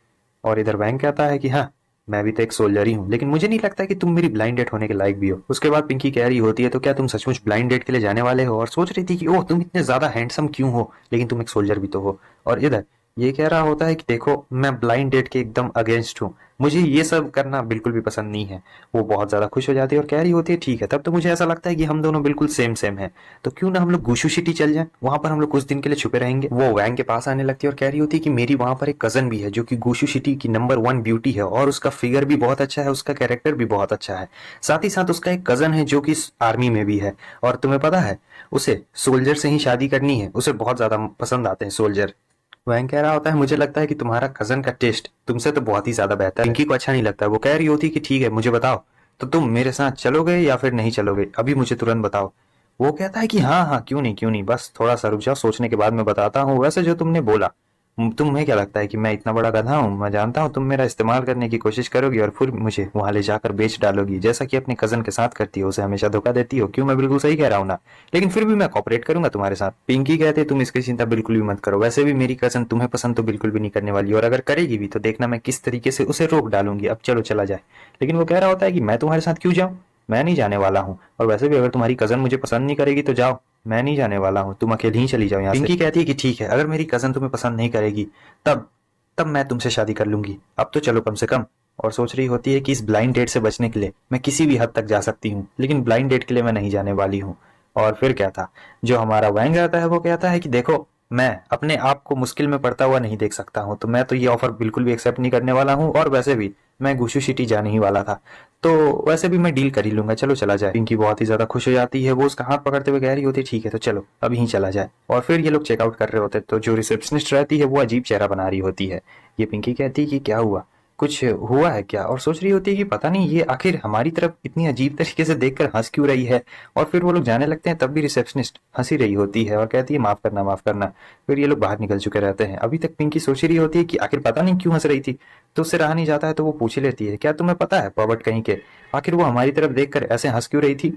और इधर वैंग कहता है कि हाँ मैं भी तो एक सोल्जर ही हूँ, लेकिन मुझे नहीं लगता कि तुम मेरी ब्लाइंड डेट होने के लायक भी हो। उसके बाद पिंकी कह रही होती है तो क्या तुम सचमुच ब्लाइंड डेट के लिए जाने वाले हो। और सोच रही थी कि ओह तुम इतने ज्यादा हैंडसम क्यों हो, लेकिन तुम एक सोल्जर भी तो हो। और इधर ये कह रहा होता है कि देखो मैं ब्लाइंड डेट के एकदम अगेंस्ट हूँ, मुझे ये सब करना बिल्कुल भी पसंद नहीं है। वो बहुत ज़्यादा खुश हो जाती है और कह रही होती है ठीक है, तब तो मुझे ऐसा लगता है कि हम दोनों बिल्कुल सेम सेम हैं, तो क्यों ना हम लोग गुशु सिटी चल जाएं, वहां पर हम लोग कुछ दिन के लिए छुपे रहेंगे। वो वैंग के पास आने लगती है और कह रही होती है कि मेरी वहां पर एक कजन भी है जो कि गुशु सिटी की नंबर 1 ब्यूटी है, और उसका फिगर भी बहुत अच्छा है, उसका कैरेक्टर भी बहुत अच्छा है। साथ ही साथ उसका एक कजन है जो कि आर्मी में भी है, और तुम्हें पता है उसे सोल्जर से ही शादी करनी है, उसे बहुत ज्यादा पसंद आते हैं सोल्जर। वैंग कह रहा होता है मुझे लगता है कि तुम्हारा कजन का टेस्ट तुमसे तो बहुत ही ज्यादा बेहतर है। पिंकी को अच्छा नहीं लगता, वो कह रही होती कि ठीक है मुझे बताओ, तो तुम मेरे साथ चलोगे या फिर नहीं चलोगे, अभी मुझे तुरंत बताओ। वो कहता है कि हाँ हाँ क्यों नहीं क्यों नहीं, बस थोड़ा सा रुक जाओ, सोचने के बाद मैं बताता हूँ। वैसे जो तुमने बोला, तुम्हें क्या लगता है कि मैं इतना बड़ा गधा हूँ? मैं जानता हूँ तुम मेरा इस्तेमाल करने की कोशिश करोगी और फिर मुझे वहां ले जाकर बेच डालोगी, जैसा कि अपने कजन के साथ करती हो, उसे हमेशा धोखा देती हो। क्यों, मैं बिल्कुल सही कह रहा हूँ ना? लेकिन फिर भी मैं कॉपरेट करूंगा तुम्हारे साथ। पिंकी कहते तुम इसकी चिंता बिल्कुल भी मत करो, वैसे भी मेरी कजन तुम्हें पसंद तो बिल्कुल भी नहीं करने वाली, और अगर करेगी भी तो देखना मैं किस तरीके से उसे रोक डालूंगी। अब चलो चला जाए। लेकिन वो कह रहा होता है कि मैं तुम्हारे साथ क्यों जाऊं, मैं नहीं जाने वाला हूँ, और वैसे भी अगर तुम्हारी कजन मुझे पसंद नहीं करेगी तो जाओ, मैं नहीं जाने वाला हूँ, तुम अकेली ही चली जाओ यहाँ से। पिंकी कहती है कि ठीक है, अगर मेरी कजन तुम्हें पसंद नहीं करेगी तब तब मैं तुमसे शादी कर लूंगी, अब तो चलो कम से कम। और सोच रही होती है कि इस ब्लाइंड डेट से बचने के लिए मैं किसी भी हद तक जा सकती हूँ, लेकिन ब्लाइंड डेट के लिए मैं नहीं जाने वाली हूँ। और फिर क्या था, जो हमारा वैंग रहता है वो कहता है कि देखो मैं अपने आप को मुश्किल में पड़ता हुआ नहीं देख सकता हूँ, तो मैं तो ये ऑफर बिल्कुल भी एक्सेप्ट नहीं करने वाला हूँ, और वैसे भी मैं गुशु सिटी जाने ही वाला था, तो वैसे भी मैं डील कर ही लूंगा, चलो चला जाए। पिंकी बहुत ही ज्यादा खुश हो जाती है, वो उसका हाथ पकड़ते हुए कह रही होती है ठीक है तो चलो अभी ही चला जाए। और फिर ये लोग चेकआउट कर रहे होते तो जो रिसेप्शनिस्ट रहती है वो अजीब चेहरा बना रही होती है। ये पिंकी कहती है कि क्या हुआ, कुछ हुआ है क्या? और सोच रही होती है कि पता नहीं ये आखिर हमारी तरफ इतनी अजीब तरीके से देखकर हंस क्यों रही है। और फिर वो लोग जाने लगते हैं, तब भी रिसेप्शनिस्ट हंसी रही होती है और कहती है माफ करना माफ करना। फिर ये लोग बाहर निकल चुके रहते हैं। अभी तक पिंकी सोच रही होती है कि आखिर पता नहीं क्यों हंस रही थी, तो उससे रहा नहीं जाता है, तो वो पूछ ही लेती है क्या तुम्हें पता है पॉवर्ट कहीं के, आखिर वो हमारी तरफ देखकर ऐसे हंस क्यों रही थी?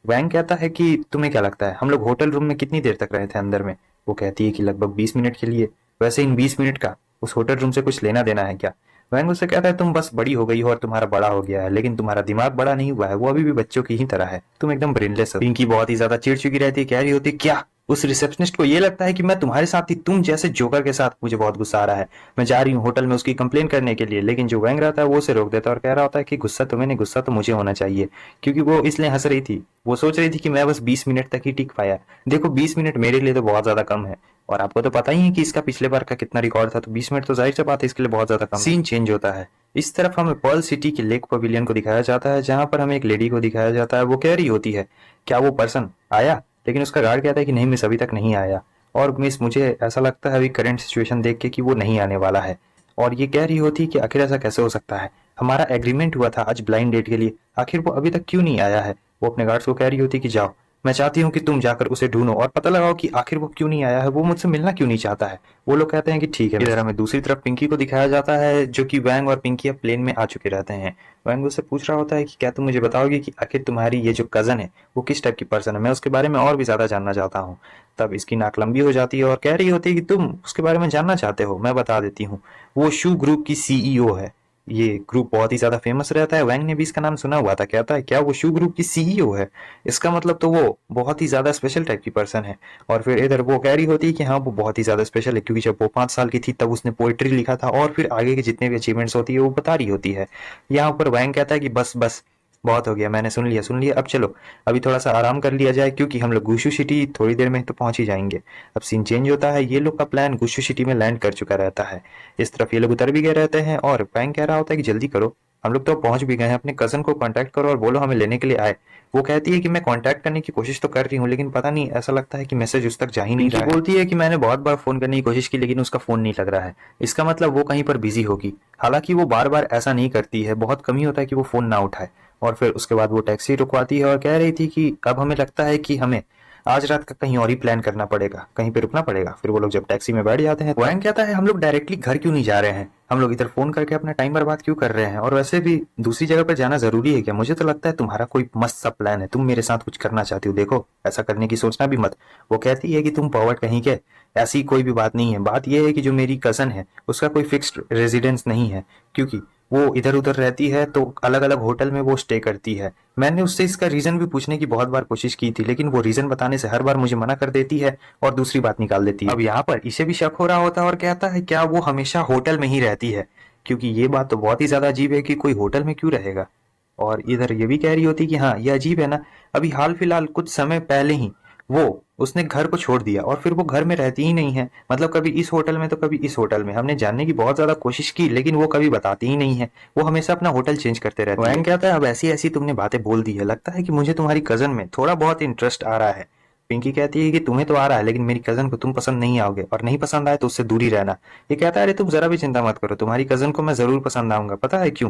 वैंग कहता है कि तुम्हें क्या लगता है हम लोग होटल रूम में कितनी देर तक रहे थे अंदर में? वो कहती है कि लगभग 20 मिनट के लिए। वैसे इन 20 मिनट का उस होटल रूम से कुछ लेना देना है क्या? वैंग उससे कहता है तुम बस बड़ी हो गई हो और तुम्हारा बड़ा हो गया है, लेकिन तुम्हारा दिमाग बड़ा नहीं हुआ है, वो अभी भी बच्चों की ही तरह है, तुम एकदम ब्रेनलेस हो। पिंकी बहुत ही ज्यादा चिड़ चुकी रहती है, कह रही होती क्या उस रिसेप्शनिस्ट को ये लगता है कि मैं तुम्हारे साथ थी, तुम जैसे जोकर के साथ? मुझे बहुत गुस्सा आ रहा है, मैं जा रही हूँ होटल में उसकी कंप्लेन करने के लिए। लेकिन जो वैंग रहता है वो उसे रोक देता है और कह रहा होता है कि गुस्सा तुम्हें नहीं, गुस्सा तो मुझे होना चाहिए, क्योंकि वो इसलिए हंस रही थी, वो सोच रही थी कि मैं बस 20 मिनट तक ही टिक पाया। देखो 20 मिनट मेरे लिए तो बहुत ज्यादा कम है, और आपको तो पता ही है कि इसका पिछले बार का कितना रिकॉर्ड था, तो 20 मिनट तो जाहिर सी बात है इसके लिए बहुत ज्यादा कम। सीन चेंज होता है, इस तरफ हमें पर्ल सिटी के लेक पवेलियन को दिखाया जाता है, जहां पर हमें एक लेडी को दिखाया जाता है। वो कह रही होती है क्या वो पर्सन आया, लेकिन उसका गार्ड कहता है कि नहीं मिस अभी तक नहीं आया, और मिस मुझे ऐसा लगता है अभी करंट सिचुएशन देख के कि वो नहीं आने वाला है। और ये कह रही होती है कि आखिर ऐसा कैसे हो सकता है, हमारा एग्रीमेंट हुआ था आज ब्लाइंड डेट के लिए, आखिर वो अभी तक क्यों नहीं आया है? वो अपने गार्ड्स को कह रही होती कि जाओ, मैं चाहती हूँ कि तुम जाकर उसे ढूंढो और पता लगाओ कि आखिर वो क्यों नहीं आया है, वो मुझसे मिलना क्यों नहीं चाहता है। वो लोग कहते हैं कि ठीक है। इधर हमें दूसरी तरफ पिंकी को दिखाया जाता है, जो कि वैंग और पिंकी अब प्लेन में आ चुके रहते हैं। वैंग उससे पूछ रहा होता है कि क्या तुम मुझे बताओगे कि आखिर तुम्हारी ये जो कजन है वो किस टाइप की पर्सन है, मैं उसके बारे में और भी ज्यादा जानना चाहता हूँ। तब इसकी नाक लंबी हो जाती है और कह रही होती है कि तुम उसके बारे में जानना चाहते हो, मैं बता देती हूँ, वो शू ग्रुप की सीईओ है। ये ग्रुप बहुत ही ज्यादा फेमस रहता है, वैंग ने भी इसका नाम सुना हुआ था। कहता है क्या वो शू ग्रुप की सीईओ है, इसका मतलब तो वो बहुत ही ज्यादा स्पेशल टाइप की पर्सन है। और फिर इधर वो कह रही होती है कि हाँ वो बहुत ही ज्यादा स्पेशल है, क्योंकि जब वो 5 साल की थी तब उसने पोइट्री लिखा था, और फिर आगे के जितने भी अचीवमेंट्स होती है वो बता रही होती है। यहाँ पर वैंग कहता है कि बस बस बहुत हो गया, मैंने सुन लिया, अब चलो अभी थोड़ा सा आराम कर लिया जाए, क्योंकि हम लोग गुशु सिटी थोड़ी देर में तो पहुंच ही जाएंगे। अब सीन चेंज होता है, ये लोग का प्लान गुशु सिटी में लैंड कर चुका रहता है। इस तरफ ये लोग उतर भी गए रहते हैं, और पैंग कह रहा होता है कि जल्दी करो, हम लोग तो पहुंच भी गए हैं, अपने कजन को कांटेक्ट करो और बोलो हमें लेने के लिए आए। वो कहती है कि मैं कांटेक्ट करने की कोशिश तो कर रही हूँ, लेकिन पता नहीं ऐसा लगता है कि मैसेज उस तक जा ही नहीं रहा है। बोलती है कि मैंने बहुत बार फोन करने की कोशिश की लेकिन उसका फोन नहीं लग रहा है, इसका मतलब वो कहीं पर बिजी होगी। हालांकि वो बार बार ऐसा नहीं करती है, बहुत कम ही होता है कि वो फोन ना उठाए। और फिर उसके बाद वो टैक्सी रुकवाती है और कह रही थी कि अब हमें लगता है कि हमें आज रात का कहीं और ही प्लान करना पड़ेगा, कहीं पे रुकना पड़ेगा। फिर वो लोग जब टैक्सी में बैठ जाते हैं, वैंग कहता है हम लोग डायरेक्टली घर क्यों नहीं जा रहे हैं, हम लोग इधर फोन करके अपना टाइम बर्बाद क्यों कर रहे हैं, और वैसे भी दूसरी जगह पर जाना जरूरी है क्या? मुझे तो लगता है तुम्हारा कोई मस्त सा प्लान है, तुम मेरे साथ कुछ करना चाहती हो, देखो ऐसा करने की सोचना भी मत। वो कहती है कि तुम पॉवर्ट कहीं के, ऐसी कोई भी बात नहीं है, बात यह है कि जो मेरी कजन है उसका कोई फिक्स्ड रेजिडेंस नहीं है, क्योंकि वो इधर उधर रहती है, तो अलग अलग होटल में वो स्टे करती है। मैंने उससे इसका रीजन भी पूछने की बहुत बार कोशिश की थी, लेकिन वो रीजन बताने से हर बार मुझे मना कर देती है और दूसरी बात निकाल देती है। अब यहाँ पर इसे भी शक हो रहा होता है और कहता है क्या वो हमेशा होटल में ही रहती है, क्योंकि ये बात तो बहुत ही ज़्यादा अजीब है कि कोई होटल में क्यों रहेगा। और इधर ये भी कह रही होती कि हाँ ये अजीब है ना, अभी हाल फिलहाल कुछ समय पहले ही वो उसने घर को छोड़ दिया और फिर वो घर में रहती ही नहीं है। मतलब कभी इस होटल में तो कभी इस होटल में। हमने जानने की बहुत ज्यादा कोशिश की लेकिन वो कभी बताती ही नहीं है। वो हमेशा अपना होटल चेंज करते रहते हैं। वैन कहता है अब ऐसी ऐसी तुमने बातें बोल दी है, लगता है कि मुझे तुम्हारी कजन में थोड़ा बहुत इंटरेस्ट आ रहा है। पिंकी कहती है कि तुम्हें तो आ रहा है लेकिन मेरी कजन को तुम पसंद नहीं आओगे, और नहीं पसंद आए तो उससे दूरी रहना। ये कहता है अरे तुम जरा भी चिंता मत करो, तुम्हारी कजन को मैं जरूर पसंद आऊंगा। पता है क्यों?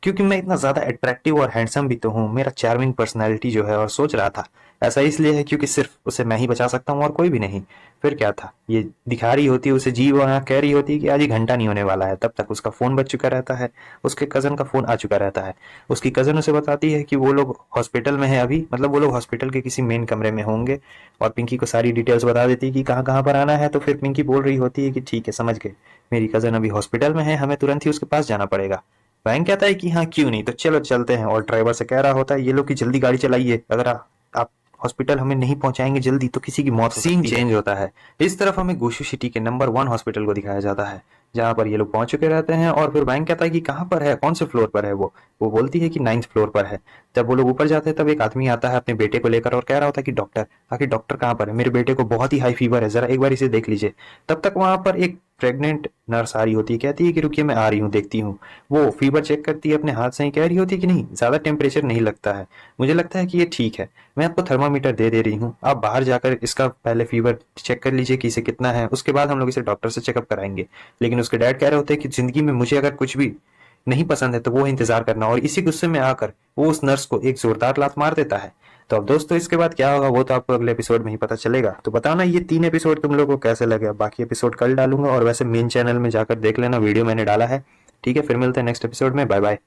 क्योंकि मैं इतना ज्यादा अट्रैक्टिव और हैंडसम भी तो हूँ, मेरा चार्मिंग पर्सनैलिटी जो है। और सोच रहा था ऐसा इसलिए है क्योंकि सिर्फ उसे मैं ही बचा सकता हूँ और कोई भी नहीं। फिर क्या था, ये दिखा रही होती है उसे जी, वहां कह रही होती है कि आज ही घंटा नहीं होने वाला है, तब तक उसका फोन बज चुका रहता है। उसके कजन का फोन आ चुका रहता है। उसकी कजन उसे बताती है कि वो लोग हॉस्पिटल में है अभी, मतलब वो लोग हॉस्पिटल के किसी मेन कमरे में होंगे। और पिंकी को सारी डिटेल्स बता देती है कि कहाँ कहाँ पर आना है। तो फिर पिंकी बोल रही होती है कि ठीक है समझ गए, मेरी कजन अभी हॉस्पिटल में है, हमें तुरंत ही उसके पास जाना पड़ेगा। वैंग कहता है कि हाँ क्यों नहीं, तो चलो चलते हैं। और ड्राइवर से कह रहा होता है ये लोग की जल्दी गाड़ी चलाइए, अगर आप हॉस्पिटल हमें नहीं पहुंचाएंगे जल्दी तो किसी की मौत हो सकती है। सीन चेंज होता है। इस तरफ हमें गुशु सिटी के नंबर 1 हॉस्पिटल को दिखाया जाता है, जहां पर ये लोग पहुंच चुके रहते हैं। और फिर वैंग कहता है कि कहाँ पर है, कौन से फ्लोर पर है वो बोलती है कि 9th फ्लोर पर है। जब वो लोग ऊपर जाते हैं तब एक आदमी आता है अपने बेटे को लेकर और कह रहा होता है कि डॉक्टर, आखिर डॉक्टर कहाँ पर है, मेरे बेटे को बहुत ही हाई फीवर है, जरा एक बार इसे देख लीजिए। तब तक वहां पर एक प्रेग्नेंट नर्स आ रही होती है, कहती है कि रुकिए मैं आ रही हूँ देखती हूँ। वो फीवर चेक करती है अपने हाथ से ही, कह रही होती है कि नहीं ज्यादा टेम्परेचर नहीं लगता है, मुझे लगता है कि ये ठीक है, मैं आपको थर्मामीटर दे रही हूँ, आप बाहर जाकर इसका पहले फीवर चेक कर लीजिए कि इसे कितना है, उसके बाद हम लोग इसे डॉक्टर से चेकअप कराएंगे। लेकिन उसके डैड कह रहे होते हैं कि जिंदगी में मुझे अगर कुछ भी नहीं पसंद है तो वो इंतजार करना। और इसी गुस्से में आकर वो उस नर्स को एक जोरदार लात मार देता है। तो अब दोस्तों इसके बाद क्या होगा वो तो आपको अगले एपिसोड में ही पता चलेगा। तो बताना ये 3 एपिसोड तुम लोगों को कैसे लगे। बाकी एपिसोड कल डालूंगा, और वैसे मेन चैनल में जाकर देख लेना, वीडियो मैंने डाला है। ठीक है, फिर मिलते हैं नेक्स्ट एपिसोड में। Bye bye.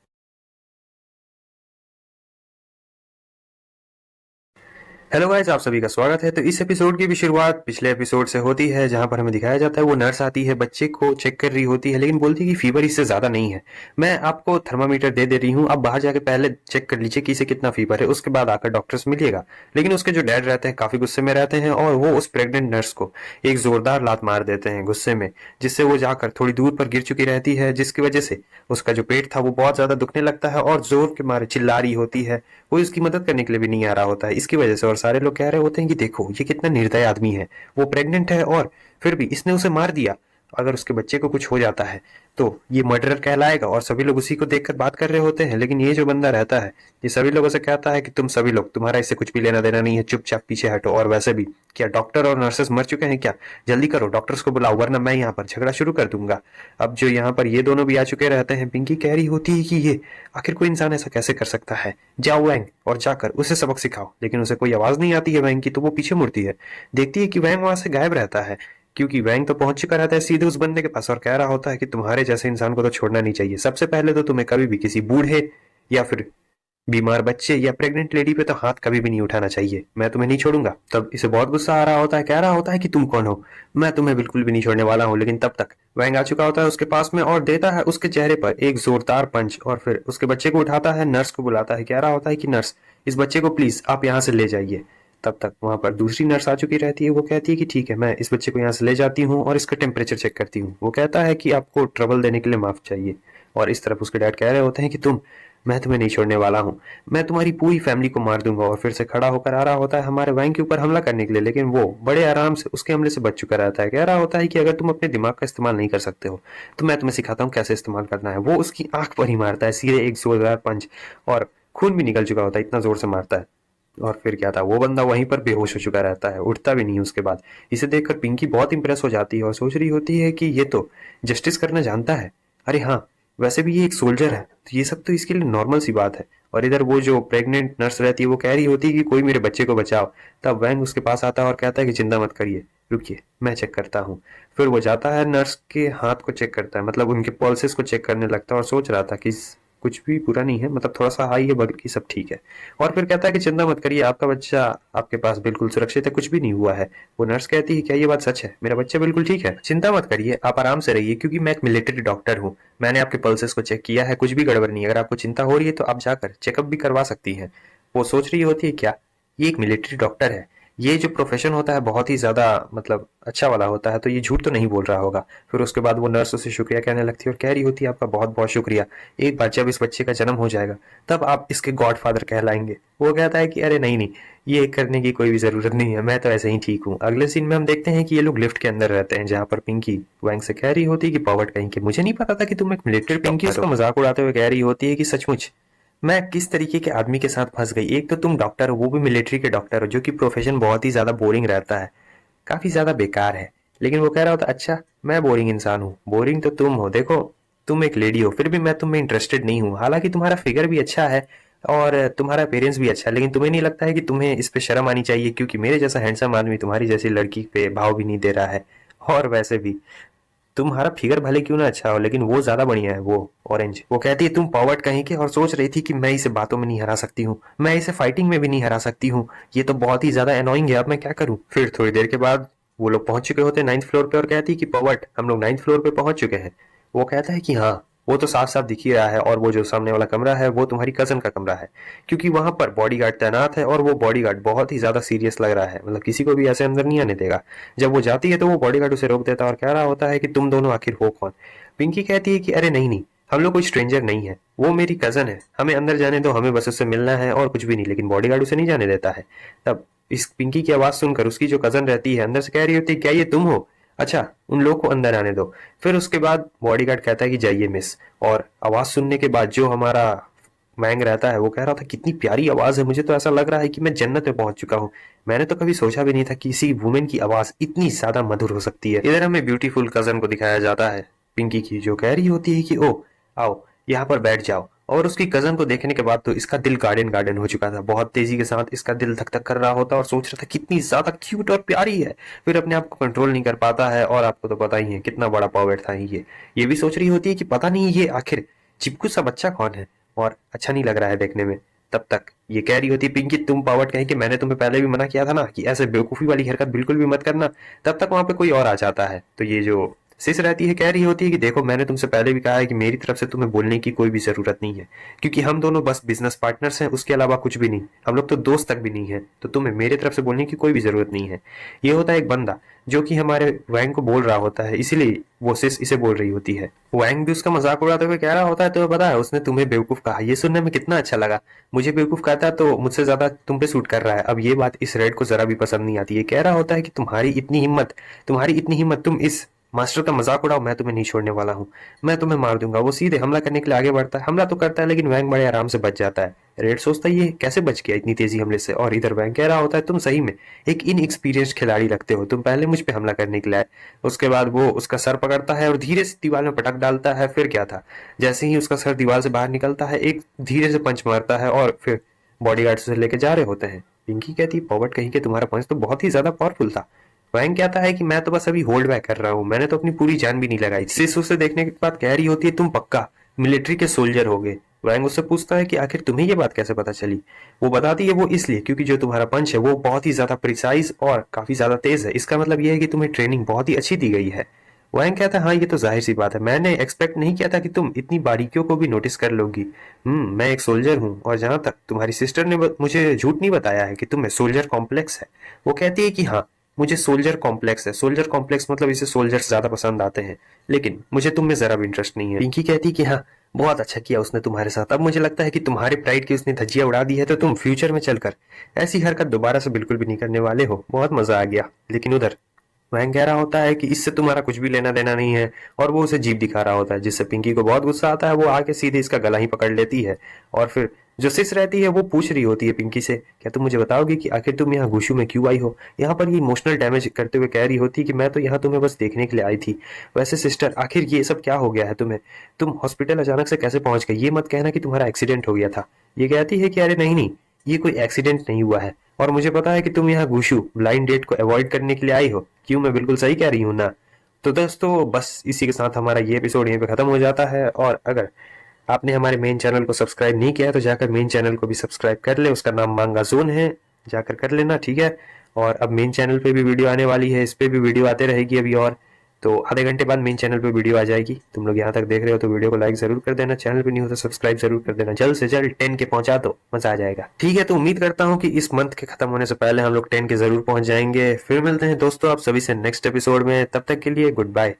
हेलो गाइस, आप सभी का स्वागत है। तो इस एपिसोड की भी शुरुआत पिछले एपिसोड से होती है, जहां पर हमें दिखाया जाता है वो नर्स आती है, बच्चे को चेक कर रही होती है, लेकिन बोलती है कि फीवर इससे ज्यादा नहीं है, मैं आपको थर्मामीटर दे रही हूँ, आप बाहर जाके पहले चेक कर लीजिए कि इसे कितना फीवर है, उसके बाद आकर डॉक्टर से मिलिएगा। लेकिन उसके जो डैड रहते हैं काफी गुस्से में रहते हैं और वो उस प्रेग्नेंट नर्स को एक जोरदार लात मार देते हैं गुस्से में, जिससे वो जाकर थोड़ी दूर पर गिर चुकी रहती है, जिसकी वजह से उसका जो पेट था वो बहुत ज्यादा दुखने लगता है और जोर के मारे चिल्ला रही होती है। कोई उसकी मदद करने के लिए भी नहीं आ रहा होता है इसकी वजह से। और सारे लोग कह रहे होते हैं कि देखो ये कितना निर्दय आदमी है, वो प्रेग्नेंट है और फिर भी इसने उसे मार दिया, अगर उसके बच्चे को कुछ हो जाता है तो ये मर्डरर कहलाएगा। और सभी लोग उसी को देखकर बात कर रहे होते हैं। लेकिन ये जो बंदा रहता है ये सभी लोगों से कहता है कि तुम सभी लोग, तुम्हारा इससे कुछ भी लेना देना नहीं है, चुपचाप पीछे हटो। और वैसे भी क्या डॉक्टर और नर्सेस मर चुके हैं क्या? जल्दी करो, डॉक्टर्स को बुलाओ वरना मैं यहाँ पर झगड़ा शुरू कर दूंगा। अब जो यहाँ पर ये दोनों भी आ चुके रहते हैं, पिंकी कह रही होती है कि ये आखिर कोई इंसान ऐसा कैसे कर सकता है, जाओ वैंग और जाकर उसे सबक सिखाओ। लेकिन उसे कोई आवाज नहीं आती है वैंग की, तो वो पीछे मुड़ती है, देखती है कि वैंग वहां से गायब रहता है, क्योंकि वैंग तो पहुंच चुका रहता है सीधे उस बंदे के पास और कह रहा होता है कि तुम्हारे जैसे इंसान को तो छोड़ना नहीं चाहिए, सबसे पहले तो तुम्हें कभी भी किसी बूढ़े या फिर बीमार बच्चे या प्रेग्नेंट लेडी पे तो हाथ कभी भी नहीं उठाना चाहिए, मैं तुम्हें नहीं छोड़ूंगा। तब इसे बहुत गुस्सा आ रहा होता है, कह रहा होता है कि तुम कौन हो, मैं तुम्हें बिल्कुल भी नहीं छोड़ने वाला हूँ। लेकिन तब तक वैंग आ चुका होता है उसके पास में और देता है उसके चेहरे पर एक जोरदार पंच, और फिर उसके बच्चे को उठाता है, नर्स को बुलाता है, कह रहा होता है कि नर्स इस बच्चे को प्लीज आप यहाँ से ले जाइए। तब तक वहां पर दूसरी नर्स आ चुकी रहती है, वो कहती है कि ठीक है मैं इस बच्चे को यहाँ से ले जाती हूँ और इसका टेम्परेचर चेक करती हूँ। वो कहता है कि आपको ट्रबल देने के लिए माफ चाहिए। और इस तरफ उसके डैड कह रहे होते हैं कि मैं तुम्हें नहीं छोड़ने वाला हूँ, मैं तुम्हारी पूरी फैमिली को मार दूंगा। और फिर से खड़ा होकर आ रहा होता है हमारे वैंग के ऊपर हमला करने के लिए, लेकिन वो बड़े आराम से उसके हमले से बच चुका रहता है। कह रहा होता है कि अगर तुम अपने दिमाग का इस्तेमाल नहीं कर सकते हो तो मैं तुम्हें सिखाता हूँ कैसे इस्तेमाल करना है। वो उसकी आंख पर ही मारता है सीधे एक जोरदार पंच, और खून भी निकल चुका होता है, इतना जोर से मारता है। और फिर क्या था, वो बंदा वहीं पर बेहोश हो चुका रहता है, उठता भी नहीं उसके बाद। इसे देखकर पिंकी बहुत इंप्रेस हो जाती है और सोच रही होती है कि ये तो जस्टिस करना जानता है, अरे हाँ वैसे भी ये एक सोल्जर है, तो ये सब तो इसके लिए नॉर्मल सी बात है। और इधर वो जो प्रेग्नेंट नर्स रहती है वो कह रही होती है कि कोई मेरे बच्चे को बचाओ। तब वैंग उसके पास आता है और कहता है कि चिंता मत करिए, रुकिए मैं चेक करता हूँ। फिर वो जाता है नर्स के हाथ को चेक करता है, मतलब उनके पल्सेस को चेक करने लगता है, और सोच रहा था कि कुछ भी बुरा नहीं है, मतलब थोड़ा सा हाई है बल्कि सब ठीक है। और फिर कहता है कि चिंता मत करिए, आपका बच्चा आपके पास बिल्कुल सुरक्षित है, कुछ भी नहीं हुआ है। वो नर्स कहती है क्या ये बात सच है, मेरा बच्चा बिल्कुल ठीक है, चिंता मत करिए आप आराम से रहिए, क्योंकि मैं एक मिलिट्री डॉक्टर हूँ, मैंने आपके पल्सेस को चेक किया है, कुछ भी गड़बड़ नहीं है, अगर आपको चिंता हो रही है तो आप जाकर चेकअप भी करवा सकती हैं। वो सोच रही होती है क्या ये एक मिलिट्री डॉक्टर है, ये जो प्रोफेशन होता है बहुत ही ज़्यादा मतलब अच्छा वाला होता है, तो ये झूठ तो नहीं बोल रहा होगा। फिर उसके बाद वो नर्स उसे शुक्रिया कहने लगती है और कह रही होती है आपका बहुत बहुत शुक्रिया, एक बार जब इस बच्चे का जन्म हो जाएगा तब आप इसके गॉड फादर कहलाएंगे। वो कहता है कि अरे नहीं नहीं, ये करने की कोई भी ज़रूरत नहीं है, मैं तो ऐसे ही ठीक हूँ। अगले सीन में हम देखते हैं कि ये लोग लिफ्ट के अंदर रहते हैं, जहाँ पर पिंकी वैंग से कह रही होती है कि पॉवर्ट कहीं के, मुझे नहीं पता था कि तुम एक मिलिट्री। पिंकी उसका मजाक उड़ाते हुए कह रही होती है कि सचमुच मैं किस तरीके के आदमी के साथ फंस गई। एक तो तुम डॉक्टर हो, वो भी मिलिट्री के डॉक्टर हो, जो कि प्रोफेशन बहुत ही ज्यादा बोरिंग रहता है, काफी ज्यादा बेकार है। लेकिन वो कह रहा होता अच्छा मैं बोरिंग इंसान हूँ, बोरिंग तो तुम हो, देखो तुम एक लेडी हो, फिर भी मैं तुम में इंटरेस्टेड नहीं हूँ। हालांकि तुम्हारा फिगर भी अच्छा है और तुम्हारा अपेयरेंस भी अच्छा है, लेकिन तुम्हें नहीं लगता है कि तुम्हें इस पे शर्म आनी चाहिए, क्योंकि मेरे जैसा हैंडसम आदमी तुम्हारी जैसी लड़की पे भाव भी नहीं दे रहा है। और वैसे भी तुम्हारा फिगर भले क्यों ना अच्छा हो, लेकिन वो ज्यादा बढ़िया है, वो ऑरेंज। वो कहती है तुम पॉवर्ट कहीं के, और सोच रही थी कि मैं इसे बातों में नहीं हरा सकती हूँ, मैं इसे फाइटिंग में भी नहीं हरा सकती हूँ, ये तो बहुत ही ज्यादा एनोइंग है, अब मैं क्या करूँ। फिर थोड़ी देर के बाद वो लोग पहुंच चुके होते हैं 9th फ्लोर पे, और कहती है कि पॉवर्ट हम लोग 9th फ्लोर पे पहुंच चुके हैं। वो कहता है कि हाँ वो तो साफ साफ दिख ही रहा है, और वो जो सामने वाला कमरा है वो तुम्हारी कजन का कमरा है, क्योंकि वहां पर बॉडीगार्ड तैनात है, और वो बॉडीगार्ड बहुत ही ज्यादा सीरियस लग रहा है, मतलब किसी को भी ऐसे अंदर नहीं आने देगा। जब वो जाती है तो वो बॉडीगार्ड उसे रोक देता है और कह रहा होता है कि तुम दोनों आखिर हो कौन। पिंकी कहती है कि अरे नहीं नहीं, हम लोग कोई स्ट्रेंजर नहीं है, वो मेरी कजन है, हमें अंदर जाने दो, हमें बस उससे मिलना है और कुछ भी नहीं। लेकिन बॉडीगार्ड उसे नहीं जाने देता है। तब इस पिंकी की आवाज सुनकर उसकी जो कजन रहती है अंदर से कह रही होती है क्या ये तुम हो, अच्छा उन लोग को अंदर आने दो। फिर उसके बाद बॉडीगार्ड कहता है कि जाइए मिस। और आवाज सुनने के बाद जो हमारा मैंग रहता है वो कह रहा था कितनी प्यारी आवाज है, मुझे तो ऐसा लग रहा है कि मैं जन्नत में पहुंच चुका हूँ। मैंने तो कभी सोचा भी नहीं था कि किसी वुमेन की आवाज इतनी ज्यादा मधुर हो सकती है। इधर हमें ब्यूटीफुल कजन को दिखाया जाता है पिंकी की, जो कह रही होती है कि ओ आओ यहाँ पर बैठ जाओ। और उसकी कजन को देखने के बाद तो इसका दिल गार्डन गार्डन हो चुका था, बहुत तेजी के साथ इसका दिल धक धक कर रहा होता और सोच रहा था कितनी ज्यादा क्यूट और प्यारी है। फिर अपने आप को कंट्रोल नहीं कर पाता है, और आपको तो पता ही है कितना बड़ा पॉवेट था ये भी सोच रही होती है कि पता नहीं ये आखिर चिपकू सा बच्चा कौन है, और अच्छा नहीं लग रहा है देखने में। तब तक ये कह रही होती पिंकी तुम पावट कहीं कि मैंने तुम्हें पहले भी मना किया था ना कि ऐसे बेवकूफी वाली हरकत बिल्कुल भी मत करना। तब तक वहां पे कोई और आ जाता है, तो ये जो सिस रहती है कह रही होती है कि देखो मैंने तुमसे पहले भी कहा है कि मेरी तरफ से तुम्हें बोलने की कोई भी जरूरत नहीं है, क्योंकि हम दोनों बस बिजनेस पार्टनर्स हैं, उसके अलावा कुछ भी नहीं, हम लोग तो दोस्त तक भी नहीं है, तो तुम्हें मेरे तरफ से बोलने की कोई भी जरूरत नहीं है। ये होता है एक बंदा जो कि हमारे वैंग को बोल रहा होता है, इसीलिए वो सिस इसे बोल रही होती है। वैंग भी उसका मजाक उड़ाते हुए कह रहा होता है तुम्हें पता है उसने तुम्हें बेवकूफ कहा, ये सुनने में कितना अच्छा लगा, मुझे बेवकूफ कहता तो मुझसे ज्यादा तुम पे सूट कर रहा है। अब ये बात इस रेड को जरा भी पसंद नहीं आती है, कह रहा होता है कि तुम्हारी इतनी हिम्मत, तुम इस मास्टर का मजाक उड़ाओ, मैं तुम्हें नहीं छोड़ने वाला हूँ, मैं तुम्हें मार दूंगा। वो सीधे हमला करने के लिए आगे बढ़ता है, हमला तो करता है लेकिन वैंग बड़े आराम से बच जाता है। रेड सोचता है ये कैसे बच गया इतनी तेजी हमले से, और इधर वैंग कह रहा होता है तुम सही में एक इनएक्सपीरियंस्ड खिलाड़ी लगते हो, तुम पहले मुझ पे हमला करने के लिए आए। उसके बाद वो उसका सर पकड़ता है और धीरे से दीवार में पटक डालता है। फिर क्या था, जैसे ही उसका सर दीवार से बाहर निकलता है एक धीरे से पंच मारता है, और फिर बॉडीगार्ड उसे लेके जा रहे होते हैं। पिंकी कहती पॉवर्ट कहीं के तुम्हारा पंच तो बहुत ही ज्यादा पावरफुल था। वैंग कहता है कि मैं तो बस अभी होल्ड बैक कर रहा हूँ, मैंने तो अपनी पूरी जान भी नहीं लगाई। सिस उसे देखने के बाद कह रही होती है तुम पक्का मिलिट्री के सोल्जर हो गए। वैंग उससे पूछता है कि आखिर तुम्हें ये बात कैसे पता चली। वो बताती है वो इसलिए क्योंकि जो तुम्हारा पंच है वो बहुत ही ज्यादा प्रिसाइज और काफी ज्यादा तेज है, इसका मतलब ये है कि तुम्हें ट्रेनिंग बहुत ही अच्छी दी गई है। वैंग कहता है हाँ ये तो जाहिर सी बात है, मैंने एक्सपेक्ट नहीं किया था कि तुम इतनी बारीकियों को भी नोटिस कर लोगी। मैं एक सोल्जर हूँ, और जहां तक तुम्हारी सिस्टर ने मुझे झूठ नहीं बताया है कि तुम्हें सोल्जर कॉम्प्लेक्स है। वो कहती है कि हाँ मुझे सोल्जर कॉम्प्लेक्स है, सोल्जर कॉम्प्लेक्स मतलब इसे सोल्जर्स ज्यादा पसंद आते हैं, लेकिन मुझे तुम में जरा भी इंटरेस्ट नहीं है। पिंकी कहती कि हाँ बहुत अच्छा किया उसने तुम्हारे साथ, अब मुझे लगता है कि तुम्हारे प्राइड की उसने धज्जियां उड़ा दी है, तो तुम फ्यूचर में चलकर ऐसी हरकत दोबारा से बिल्कुल भी नहीं करने वाले हो। बहुत मजा आ गया। लेकिन उधर वह कह रहा होता है कि इससे तुम्हारा कुछ भी लेना देना नहीं है, और वो उसे जीप दिखा रहा होता है, जिससे पिंकी को बहुत गुस्सा आता है। वो आके सीधे इसका गला ही पकड़ लेती है, और फिर जो सिस रहती है वो पूछ रही होती है पिंकी से क्या तुम मुझे बताओगी कि आखिर तुम यहाँ गुशु में क्यों आई हो। यहाँ पर ये इमोशनल डैमेज करते हुए कह रही होती है कि मैं तो यहाँ तुम्हें बस देखने के लिए आई थी। वैसे सिस्टर आखिर ये सब क्या हो गया है तुम्हें, तुम हॉस्पिटल अचानक से कैसे पहुंच गए, ये मत कहना कि तुम्हारा एक्सीडेंट हो गया था। ये कहती है कि अरे नहीं नहीं, ये कोई एक्सीडेंट नहीं हुआ है, और मुझे पता है कि तुम यहाँ गुशु ब्लाइंड डेट को अवॉइड करने के लिए आई हो। क्यों, मैं बिल्कुल सही कह रही हूँ ना। तो दोस्तों बस इसी के साथ हमारा ये एपिसोड यहीं पे खत्म हो जाता है, और अगर आपने हमारे मेन चैनल को सब्सक्राइब नहीं किया है तो जाकर मेन चैनल को भी सब्सक्राइब कर ले, उसका नाम मांगा जोन है, जाकर कर लेना, ठीक है। और अब मेन चैनल पे भी वीडियो आने वाली है, इस पे भी वीडियो आते रहेगी अभी, और तो आधे घंटे बाद मेन चैनल पे वीडियो आ जाएगी। तुम लोग यहाँ तक देख रहे हो तो वीडियो को लाइक जरूर कर देना, चैनल पे नहीं हो तो सब्सक्राइब जरूर कर देना, जल्द से जल्द 10 के पहुंचा दो, मजा आ जाएगा। ठीक है, तो उम्मीद करता हूँ कि इस मंथ के खत्म होने से पहले हम लोग 10 के जरूर पहुंच जाएंगे। फिर मिलते हैं दोस्तों आप सभी से नेक्स्ट एपिसोड में, तब तक के लिए गुड बाय।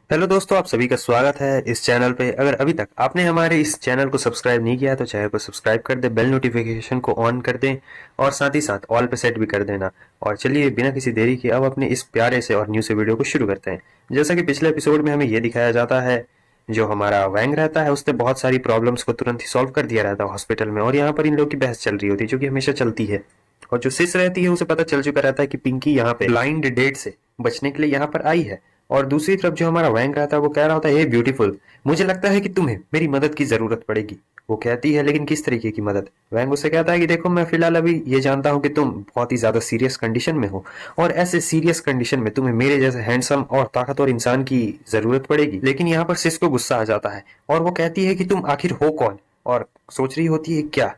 हेलो दोस्तों, आप सभी का स्वागत है इस चैनल पे। अगर अभी तक आपने हमारे इस चैनल को सब्सक्राइब नहीं किया है तो चैनल को सब्सक्राइब कर दे, बेल नोटिफिकेशन को ऑन कर दें और साथ ही साथ ऑल पे सेट भी कर देना। और चलिए बिना किसी देरी के अब अपने इस प्यारे से और न्यू से वीडियो को शुरू करते हैं। जैसा कि पिछले एपिसोड में हमें ये दिखाया जाता है, जो हमारा वैंग रहता है उसने बहुत सारी प्रॉब्लम्स को तुरंत ही सॉल्व कर दिया रहता है हॉस्पिटल में, और यहाँ पर इन लोग की बहस चल रही होती है जो कि हमेशा चलती है। और जो सिस रहती है उसे पता चल चुका रहता है कि पिंकी यहाँ पे ब्लाइंड डेट से बचने के लिए यहाँ पर आई है। और दूसरी तरफ जो हमारा वैंग रहता है वो कह रहा होता है, हे ब्यूटीफुल, मुझे लगता है कि तुम्हें मेरी मदद की जरूरत पड़ेगी। वो कहती है, लेकिन किस तरीके की मदद? वैंग उससे कहता है कि देखो, मैं फिलहाल अभी ये जानता हूँ कि तुम बहुत ही ज्यादा सीरियस कंडीशन में हो, और ऐसे सीरियस कंडीशन में तुम्हें मेरे जैसे हैंडसम और ताकतवर इंसान की जरूरत पड़ेगी। लेकिन यहाँ पर सिस को गुस्सा आ जाता है और वो कहती है कि तुम आखिर हो कौन? और सोच रही होती है, क्या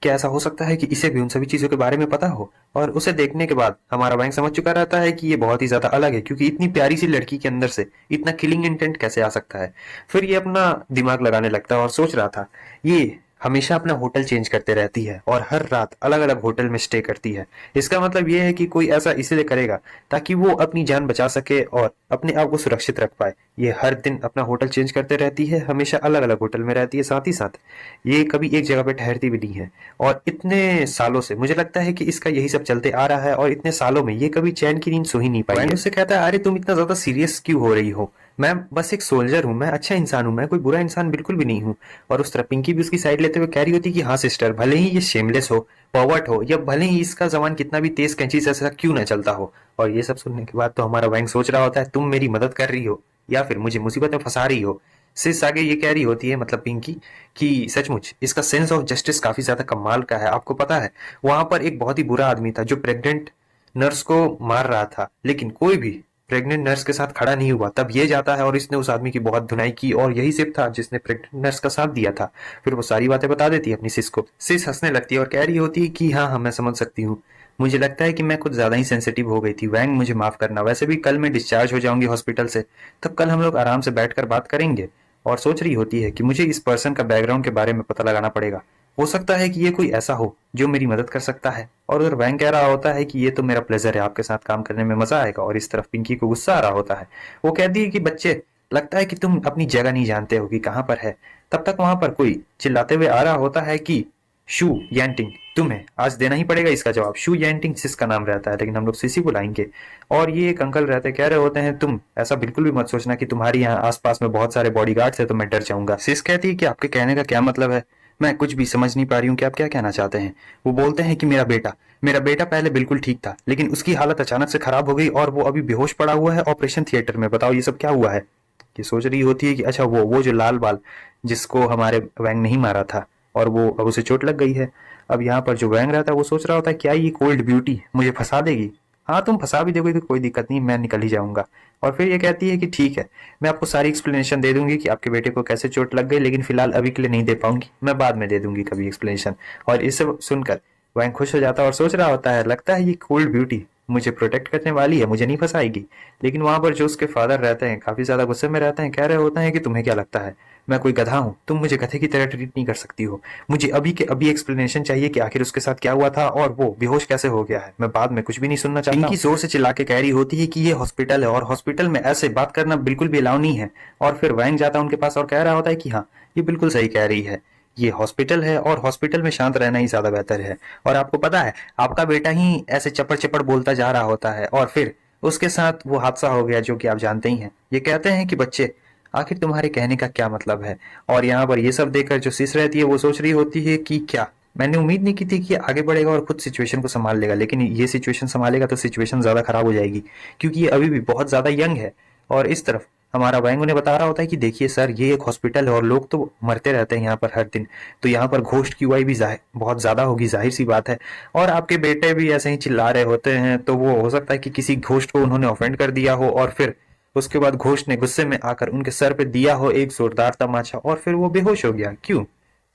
क्या ऐसा हो सकता है कि इसे भी उन सभी चीजों के बारे में पता हो? और उसे देखने के बाद हमारा वैंग समझ चुका रहता है कि ये बहुत ही ज्यादा अलग है, क्योंकि इतनी प्यारी सी लड़की के अंदर से इतना किलिंग इंटेंट कैसे आ सकता है। फिर ये अपना दिमाग लगाने लगता है और सोच रहा था, ये हमेशा अपना होटल चेंज करते रहती है और हर रात अलग अलग होटल में स्टे करती है। इसका मतलब ये है कि कोई ऐसा इसलिए करेगा ताकि वो अपनी जान बचा सके और अपने आप को सुरक्षित रख पाए। ये हर दिन अपना होटल चेंज करते रहती है, हमेशा अलग अलग होटल में रहती है, साथ ही साथ ये कभी एक जगह पे ठहरती भी नहीं है। और इतने सालों से मुझे लगता है कि इसका यही सब चलते आ रहा है, और इतने सालों में ये कभी चैन की नींद सो ही नहीं पाई है। उससे कहता है, अरे तुम इतना ज्यादा सीरियस क्यों हो रही हो? मैं बस एक सोल्जर हूँ, मैं अच्छा इंसान हूँ, मैं कोई बुरा इंसान बिल्कुल भी नहीं हूँ। और उस तरह पिंकी भी उसकी साइड लेते हुए कह रही होती कि हाँ सिस्टर, भले ही ये शेमलेस हो, पॉवर्ट हो, या भले ही इसका जबान कितना भी तेज कैंची से ऐसा क्यों ना चलता हो। और ये सब सुनने के बाद तो हमारा वैंग सोच रहा होता है, तुम मेरी मदद कर रही हो या फिर मुझे मुसीबत में फंसा रही हो। सिस आगे ये कह रही होती है, मतलब पिंकी, कि सचमुच इसका सेंस ऑफ जस्टिस काफी ज्यादा कमाल का है। आपको पता है, वहां पर एक बहुत ही बुरा आदमी था जो प्रेग्नेंट नर्स को मार रहा था, लेकिन कोई भी प्रेग्नेंट नर्स के साथ खड़ा नहीं हुआ। तब ये जाता है और इसने उस आदमी की बहुत धुनाई की, और यही सिर्फ था जिसने प्रेग्नेंट नर्स का साथ दिया था। फिर वो सारी बातें बता देती है अपनी सिस को। सिस हंसने लगती है और कह रही होती है कि हाँ हाँ, मैं समझ सकती हूँ, मुझे लगता है कि मैं कुछ ज्यादा ही सेंसिटिव हो गई थी। वैंग, मुझे माफ करना, वैसे भी कल मैं डिस्चार्ज हो जाऊंगी हॉस्पिटल से, तब कल हम लोग आराम से बैठकर बात करेंगे। और सोच रही होती है कि मुझे इस पर्सन का बैकग्राउंड के बारे में पता लगाना पड़ेगा, हो सकता है कि ये कोई ऐसा हो जो मेरी मदद कर सकता है। और उधर वैंग कह रहा होता है कि ये तो मेरा प्लेजर है, आपके साथ काम करने में मजा आएगा। और इस तरफ पिंकी को गुस्सा आ रहा होता है। वो कहती है कि बच्चे, लगता है कि तुम अपनी जगह नहीं जानते हो कि कहाँ पर है। तब तक वहां पर कोई चिल्लाते हुए आ रहा होता है कि शू यैंटिंग, तुम्हें आज देना ही पड़ेगा इसका जवाब। शू यैंटिंग सिस का नाम रहता है, लेकिन हम लोग सिसी बुलाएंगे। और ये एक अंकल रहते, कह रहे होते हैं, तुम ऐसा बिल्कुल भी मत सोचना कि तुम्हारी यहाँ आसपास में बहुत सारे बॉडीगार्ड्स है तो मैं डर जाऊंगा। सिस कहती है कि आपके कहने का क्या मतलब है? मैं कुछ भी समझ नहीं पा रही हूँ कि आप क्या कहना चाहते हैं। वो बोलते हैं कि मेरा बेटा पहले बिल्कुल ठीक था, लेकिन उसकी हालत अचानक से खराब हो गई और वो अभी बेहोश पड़ा हुआ है ऑपरेशन थिएटर में। बताओ ये सब क्या हुआ है? ये सोच रही होती है कि अच्छा, वो जो लाल बाल जिसको हमारे वैंग नहीं मारा था, और वो अब उसे चोट लग गई है। अब यहाँ पर जो वैंग रहता है वो सोच रहा होता है, क्या ये कोल्ड ब्यूटी मुझे फंसा देगी? हाँ, तुम फंसा भी दोगे तो कोई दिक्कत नहीं, मैं निकल ही जाऊंगा। और फिर ये कहती है कि ठीक है, मैं आपको सारी एक्सप्लेनेशन दे दूंगी कि आपके बेटे को कैसे चोट लग गई, लेकिन फिलहाल अभी के लिए नहीं दे पाऊंगी, मैं बाद में दे दूंगी कभी एक्सप्लेनेशन। और इसे सुनकर वैंग खुश हो जाता है और सोच रहा होता है, लगता है ये कोल्ड ब्यूटी मुझे प्रोटेक्ट करने वाली है, मुझे नहीं फंसाएगी। लेकिन वहां पर जो उसके फादर रहते हैं काफी ज्यादा गुस्से में रहते हैं, कह रहे होते हैं कि तुम्हें क्या लगता है मैं कोई गधा हूं? तुम मुझे गधे की तरह ट्रीट नहीं कर सकती हो। मुझे अभी के अभी एक्सप्लेनेशन चाहिए कि आखिर उसके साथ क्या हुआ था और वो बेहोश कैसे हो गया है। मैं बाद में कुछ भी नहीं सुनना चाहता। पिंकी जोर से चिल्ला के कह रही होती है कि ये हॉस्पिटल है और हॉस्पिटल में ऐसे बात करना बिल्कुल भी अलाउ नहीं है। और फिर वैंग जाता है उनके पास और कह रहा होता है कि हाँ, ये बिल्कुल सही कह रही है, ये हॉस्पिटल है और हॉस्पिटल में शांत रहना ही ज्यादा बेहतर है। और आपको पता है, आपका बेटा ही ऐसे चपड़ चपड़ बोलता जा रहा होता है और फिर उसके साथ वो हादसा हो गया जो कि आप जानते ही हैं। ये कहते हैं कि बच्चे, आखिर तुम्हारे कहने का क्या मतलब है? और यहाँ पर ये सब देखकर जो सिस रहती है वो सोच रही होती है कि क्या, मैंने उम्मीद नहीं की थी कि ये आगे बढ़ेगा और खुद सिचुएशन को संभाल लेगा, लेकिन ये सिचुएशन संभालेगा तो सिचुएशन ज्यादा खराब हो जाएगी, क्योंकि ये अभी भी बहुत ज्यादा यंग है। और इस तरफ हमारा वैंग उन्हें बता रहा होता है कि देखिए सर, ये एक हॉस्पिटल है और लोग तो मरते रहते हैं यहाँ पर हर दिन, तो यहाँ पर घोस्ट की वाई भी बहुत ज्यादा होगी, जाहिर सी बात है। और आपके बेटे भी ऐसे ही चिल्ला रहे होते हैं, तो वो हो सकता है कि किसी घोस्ट को उन्होंने ऑफेंड कर दिया हो और फिर उसके बाद घोष ने गुस्से में आकर उनके सर पे दिया हो एक जोरदार तमाचा और फिर वो बेहोश हो गया। क्यों?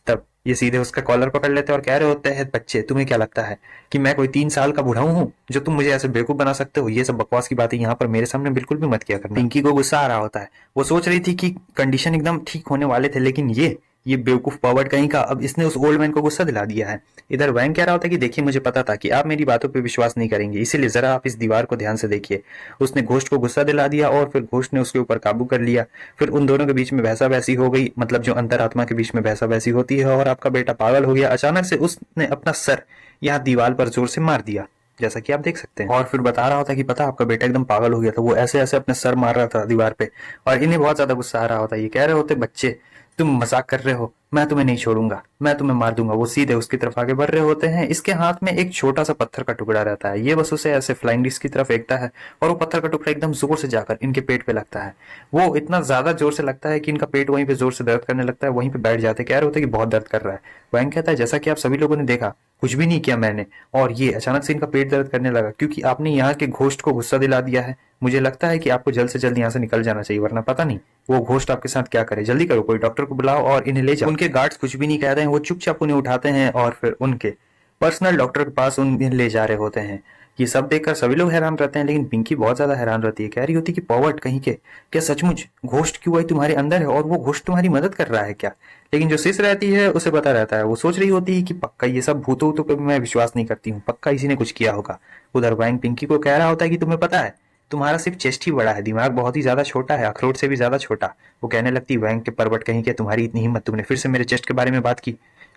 तब ये सीधे उसका कॉलर पकड़ लेते हैं और कह रहे होते हैं, बच्चे तुम्हें क्या लगता है कि मैं कोई 3 साल का बुढ़ाऊ हूँ जो तुम मुझे ऐसे बेवकूफ बना सकते हो? ये सब बकवास की बातें यहाँ पर मेरे सामने बिल्कुल भी मत किया करना। पिंकी को गुस्सा आ रहा होता है। वो सोच रही थी कि कंडीशन एकदम ठीक होने वाले थे, लेकिन ये बेवकूफ पॉवर्ड कहीं का अब इसने उस ओल्ड मैन को गुस्सा दिला दिया है। इधर वैंग कह रहा होता है कि देखिए मुझे पता था कि आप मेरी बातों पे विश्वास नहीं करेंगे, इसीलिए जरा आप इस दीवार को ध्यान से देखिए। उसने घोस्ट को गुस्सा दिला दिया और फिर घोस्ट ने उसके ऊपर काबू कर लिया। फिर उन दोनों के बीच में बहसा बहसी हो गई, मतलब जो अंतरात्मा के बीच में बहसा बहसी होती है। और आपका बेटा पागल हो गया। अचानक से उसने अपना सर यहाँ दीवार पर जोर से मार दिया, जैसा कि आप देख सकते हैं। और फिर बता रहा होता है कि पता आपका बेटा एकदम पागल हो गया था, वो ऐसे ऐसे अपने सर मार रहा था दीवार पे और इन्हें बहुत ज्यादा गुस्सा आ रहा होता है। ये कह रहे होते, बच्चे तुम मजाक कर रहे हो, मैं तुम्हें नहीं छोड़ूंगा, मैं तुम्हें मार दूंगा। वो सीधे उसकी तरफ आगे बढ़ रहे होते हैं। इसके हाथ में एक छोटा सा पत्थर का टुकड़ा रहता है। ये बस उसे ऐसे फ्लाइंग डिस्क की तरफ फेंकता है और वो पत्थर का टुकड़ा एकदम जोर से जाकर इनके पेट पे लगता है। वो इतना ज्यादा जोर से लगता है कि इनका पेट वहीं पे जोर से दर्द करने लगता है। वहीं पे बैठ जाते, कह रहे होते कि बहुत दर्द कर रहा है। वैंग कहता है, जैसा कि आप सभी लोगों ने देखा, कुछ भी नहीं किया मैंने, और ये अचानक से इनका पेट दर्द करने लगा क्योंकि आपने यहाँ के घोस्ट को गुस्सा दिला दिया है। मुझे लगता है कि आपको जल्द से जल्द यहाँ से निकल जाना चाहिए, वरना पता नहीं वो घोस्ट आपके साथ क्या करे। जल्दी करो, कोई डॉक्टर को बुलाओ और इन्हें ले जाओ। उनके गार्ड्स कुछ भी नहीं कह रहे हैं, वो चुपचाप उन्हें उठाते हैं और फिर उनके पर्सनल डॉक्टर के पास उन्हें ले जा रहे होते हैं। ये सब देखकर सभी लोग हैरान रहते हैं, लेकिन पिंकी बहुत ज्यादा हैरान रहती है। कह रही होती कि पॉवर्ट कहीं के, क्या सचमुच घोस्ट की वही तुम्हारे अंदर है और वो घोस्ट तुम्हारी मदद कर रहा है क्या? लेकिन जो सिस रहती है उसे पता रहता है। वो सोच रही होती है कि पक्का ये सब भूतों वूतों पे मैं विश्वास नहीं करती हूँ, पक्का इसी ने कुछ किया होगा। उधर वैंग पिंकी को कह रहा होता है कि तुम्हें पता है, तुम्हारा सिर्फ चेस्ट ही बड़ा है, दिमाग बहुत ही ज्यादा छोटा है, अखरोट से भी ज्यादा छोटा। वो कहने लगती, वैंग के परवट कहीं के, तुम्हारी इतनी हिम्मत, तुमने फिर से मेरे चेस्ट के बारे में बात की।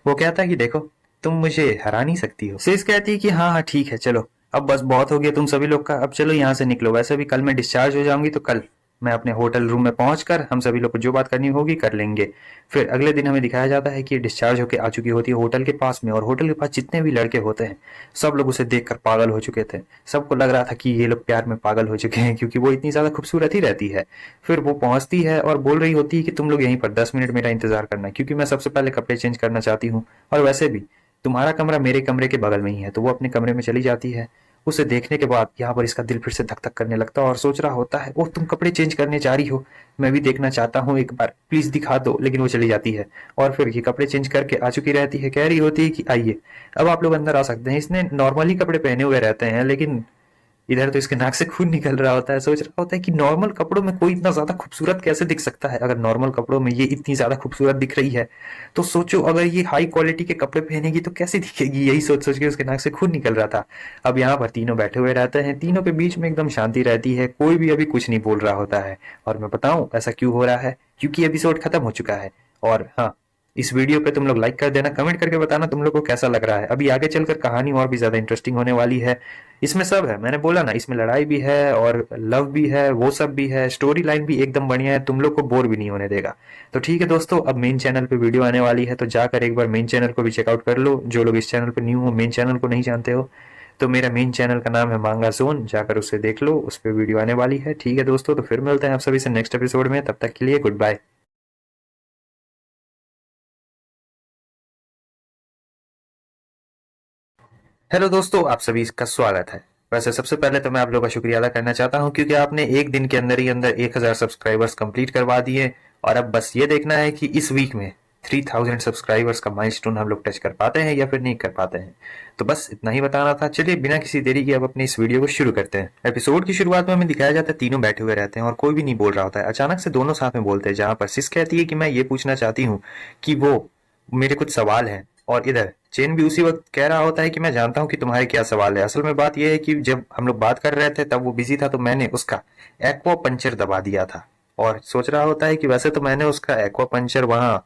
वो कहता है कि देखो तुम मुझे हरा नहीं सकती हो। सिस कहती है कि हाँ हाँ ठीक है, चलो अब बस बहुत हो गया तुम सभी लोग का, अब चलो यहाँ से निकलो। वैसे भी कल मैं डिस्चार्ज हो जाऊंगी, तो कल मैं अपने होटल रूम में पहुंचकर हम सभी लोग को जो बात करनी होगी कर लेंगे। फिर अगले दिन हमें दिखाया जाता है कि डिस्चार्ज होकर आ चुकी होती है होटल के पास में, और होटल के पास जितने भी लड़के होते हैं सब लोग उसे देखकर पागल हो चुके थे। सबको लग रहा था कि ये लोग प्यार में पागल हो चुके हैं क्योंकि वो इतनी ज्यादा खूबसूरत ही रहती है। फिर वो पहुंचती है और बोल रही होती है कि तुम लोग यहीं पर 10 मिनट मेरा इंतजार करना, क्योंकि मैं सबसे पहले कपड़े चेंज करना चाहती हूँ, और वैसे भी तुम्हारा कमरा मेरे कमरे के बगल में ही है। तो वो अपने कमरे में चली जाती है। उसे देखने के बाद यहाँ पर इसका दिल फिर से धक धक करने लगता है और सोच रहा होता है, ओह तुम कपड़े चेंज करने जा रही हो, मैं भी देखना चाहता हूँ एक बार, प्लीज दिखा दो। लेकिन वो चली जाती है और फिर ये कपड़े चेंज करके आ चुकी रहती है। कह रही होती है कि आइए अब आप लोग अंदर आ सकते हैं। इसने नॉर्मली कपड़े पहने हुए रहते हैं, लेकिन इधर तो इसके नाक से खून निकल रहा होता है। सोच रहा होता है कि नॉर्मल कपड़ों में कोई इतना ज्यादा खूबसूरत कैसे दिख सकता है। अगर नॉर्मल कपड़ों में ये इतनी ज्यादा खूबसूरत दिख रही है, तो सोचो अगर ये हाई क्वालिटी के कपड़े पहनेगी तो कैसे दिखेगी। यही सोच सोच के उसके नाक से खून निकल रहा था। अब यहाँ पर तीनों बैठे हुए रहते हैं, तीनों के बीच में एकदम शांति रहती है, कोई भी अभी कुछ नहीं बोल रहा होता है। और मैं बताऊं ऐसा क्यों हो रहा है, क्योंकि एपिसोड खत्म हो चुका है। और हाँ, इस वीडियो पे तुम लोग लाइक कर देना, कमेंट करके बताना तुम लोग को कैसा लग रहा है। अभी आगे चलकर कहानी और भी ज्यादा इंटरेस्टिंग होने वाली है। इसमें सब है, मैंने बोला ना, इसमें लड़ाई भी है और लव भी है, वो सब भी है, स्टोरी लाइन भी एकदम बढ़िया है, तुम लोग को बोर भी नहीं होने देगा। तो ठीक है दोस्तों, अब मेन चैनल पे वीडियो आने वाली है, तो जाकर एक बार मेन चैनल को भी चेकआउट कर लो। जो लोग इस चैनल पे न्यू हो, मेन चैनल को नहीं जानते हो, तो मेरा मेन चैनल का नाम है मांगा जोन, जाकर उसे देख लो, उस पर वीडियो आने वाली है। ठीक है दोस्तों, तो फिर मिलते हैं आप सभी से नेक्स्ट एपिसोड में, तब तक के लिए गुड बाय। हेलो दोस्तों, आप सभी का स्वागत है। वैसे सबसे पहले तो मैं आप लोगों का शुक्रिया अदा करना चाहता हूं, क्योंकि आपने एक दिन के अंदर ही अंदर 1000 सब्सक्राइबर्स कंप्लीट करवा दिए, और अब बस ये देखना है कि इस वीक में 3000 सब्सक्राइबर्स का माइलस्टोन हम लोग टच कर पाते हैं या फिर नहीं कर पाते हैं। तो बस इतना ही बताना था। चलिए बिना किसी देरी के अब अपनी इस वीडियो को शुरू करते हैं। एपिसोड की शुरुआत में हमें दिखाया जाता है तीनों बैठे हुए रहते हैं और कोई भी नहीं बोल रहा होता है। अचानक से दोनों साथ में बोलते हैं, जहां पर सिस कहती है कि मैं ये पूछना चाहती हूँ कि वो मेरे कुछ सवाल हैं, और इधर चेन भी उसी वक्त कह रहा होता है कि मैं जानता हूं कि तुम्हारे क्या सवाल है। असल में बात यह है कि जब हम लोग बात कर रहे थे तब वो बिजी था, तो मैंने उसका एक्वा पंचर दबा दिया था। और सोच रहा होता है कि वैसे तो मैंने उसका एक्वा पंचर वहां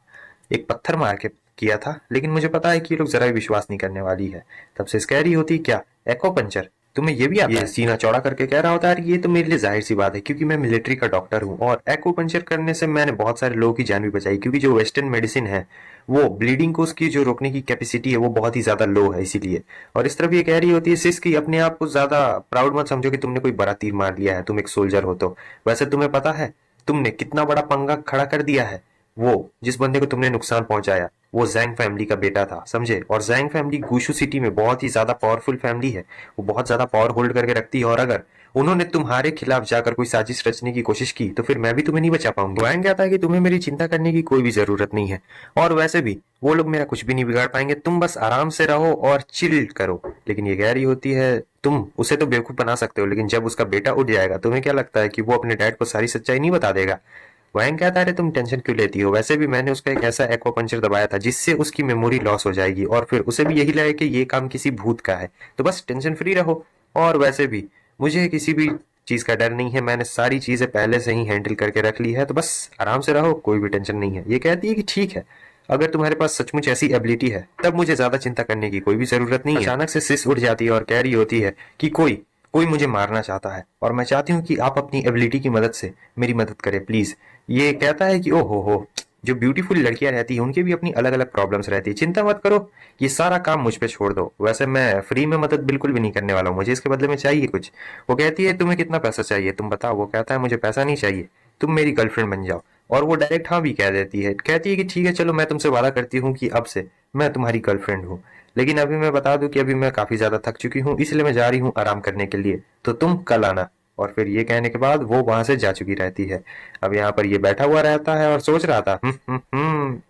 एक पत्थर मार के किया था, लेकिन मुझे पता है कि ये लोग जरा भी विश्वास नहीं करने वाली है। तब से कह रही होती, क्या एक्वा पंचर तुम्हें ये भी आता है? सीना चौड़ा करके कह रहा होता है, ये तो मेरे लिए जाहिर सी बात है, क्योंकि मैं मिलिट्री का डॉक्टर हूँ, और एक्वापंचर करने से मैंने बहुत सारे लोगों की जान भी बचाई, क्योंकि जो वेस्टर्न मेडिसिन है वो ब्लीडिंग को उसकी जो रोकने की कैपेसिटी है वो बहुत ही ज्यादा लो है, इसीलिए। और इस तरफ ये कह रही होती है सिस की, अपने आप को ज्यादा प्राउड मत समझो कि तुमने कोई बड़ा तीर मार लिया है, तुम एक सोल्जर हो। तो वैसे तुम्हें पता है तुमने कितना बड़ा पंगा खड़ा कर दिया है। वो जिस बंदे को तुमने नुकसान पहुंचाया वो जैंग फैमिली का बेटा था, समझे? और जैंग फैमिली गुशु सिटी में बहुत ही ज्यादा पावरफुल फैमिली है, वो बहुत ज्यादा पावर होल्ड करके रखती है, और अगर उन्होंने तुम्हारे खिलाफ जाकर कोई साजिश रचने की कोशिश की तो फिर मैं भी तुम्हें नहीं बचा पाऊंगी। वैंग कहता है कि तुम्हें मेरी चिंता करने की कोई भी जरूरत नहीं है, और वैसे भी वो लोग मेरा कुछ भी नहीं बिगाड़ पाएंगे, तुम बस आराम से रहो और चिल करो। लेकिन ये कह रही होती है तुम उसे तो बेवकूफ बना सकते हो, लेकिन जब उसका बेटा उठ जाएगा तुम्हें क्या लगता है कि वो अपने डैड को सारी सच्चाई नहीं बता देगा। वैंग कहता है तुम टेंशन क्यों लेती हो, वैसे भी मैंने उसका एक ऐसा एक्वापंचर दबाया था जिससे उसकी मेमोरी लॉस हो जाएगी और फिर उसे भी यही लगे कि ये काम किसी भूत का है, तो बस टेंशन फ्री रहो। और वैसे भी मुझे किसी भी चीज का डर नहीं है, मैंने सारी चीजें पहले से ही हैंडल करके रख ली है, तो बस आराम से रहो, कोई भी टेंशन नहीं है। ये कहती है कि ठीक है, अगर तुम्हारे पास सचमुच ऐसी एबिलिटी है तब मुझे ज्यादा चिंता करने की कोई भी जरूरत नहीं है। अचानक से सिस उठ जाती है और कह रही होती है कि कोई कोई मुझे मारना चाहता है और मैं चाहती हूँ कि आप अपनी एबिलिटी की मदद से मेरी मदद करें प्लीज। ये कहता है कि ओ हो, जो ब्यूटीफुल लड़कियां रहती हैं उनकी भी अपनी अलग अलग प्रॉब्लम्स रहती है, चिंता मत करो, ये सारा काम मुझ पे छोड़ दो, वैसे मैं फ्री में मदद बिल्कुल भी नहीं करने वाला हूँ, मुझे इसके बदले में चाहिए कुछ। वो कहती है तुम्हें कितना पैसा चाहिए तुम बताओ। वो कहता है मुझे पैसा नहीं चाहिए, तुम मेरी गर्लफ्रेंड बन जाओ। और वो डायरेक्ट हाँ भी कह देती है, कहती है कि ठीक है चलो मैं तुमसे वादा करती हूँ कि अब से मैं तुम्हारी गर्लफ्रेंड हूँ, लेकिन अभी मैं बता दूं कि अभी मैं काफी ज्यादा थक चुकी हूँ, इसलिए मैं जा रही हूँ आराम करने के लिए, तो तुम कल आना। और फिर ये कहने के बाद वो वहां से जा चुकी रहती है। अब यहाँ पर ये बैठा हुआ रहता है और सोच रहा था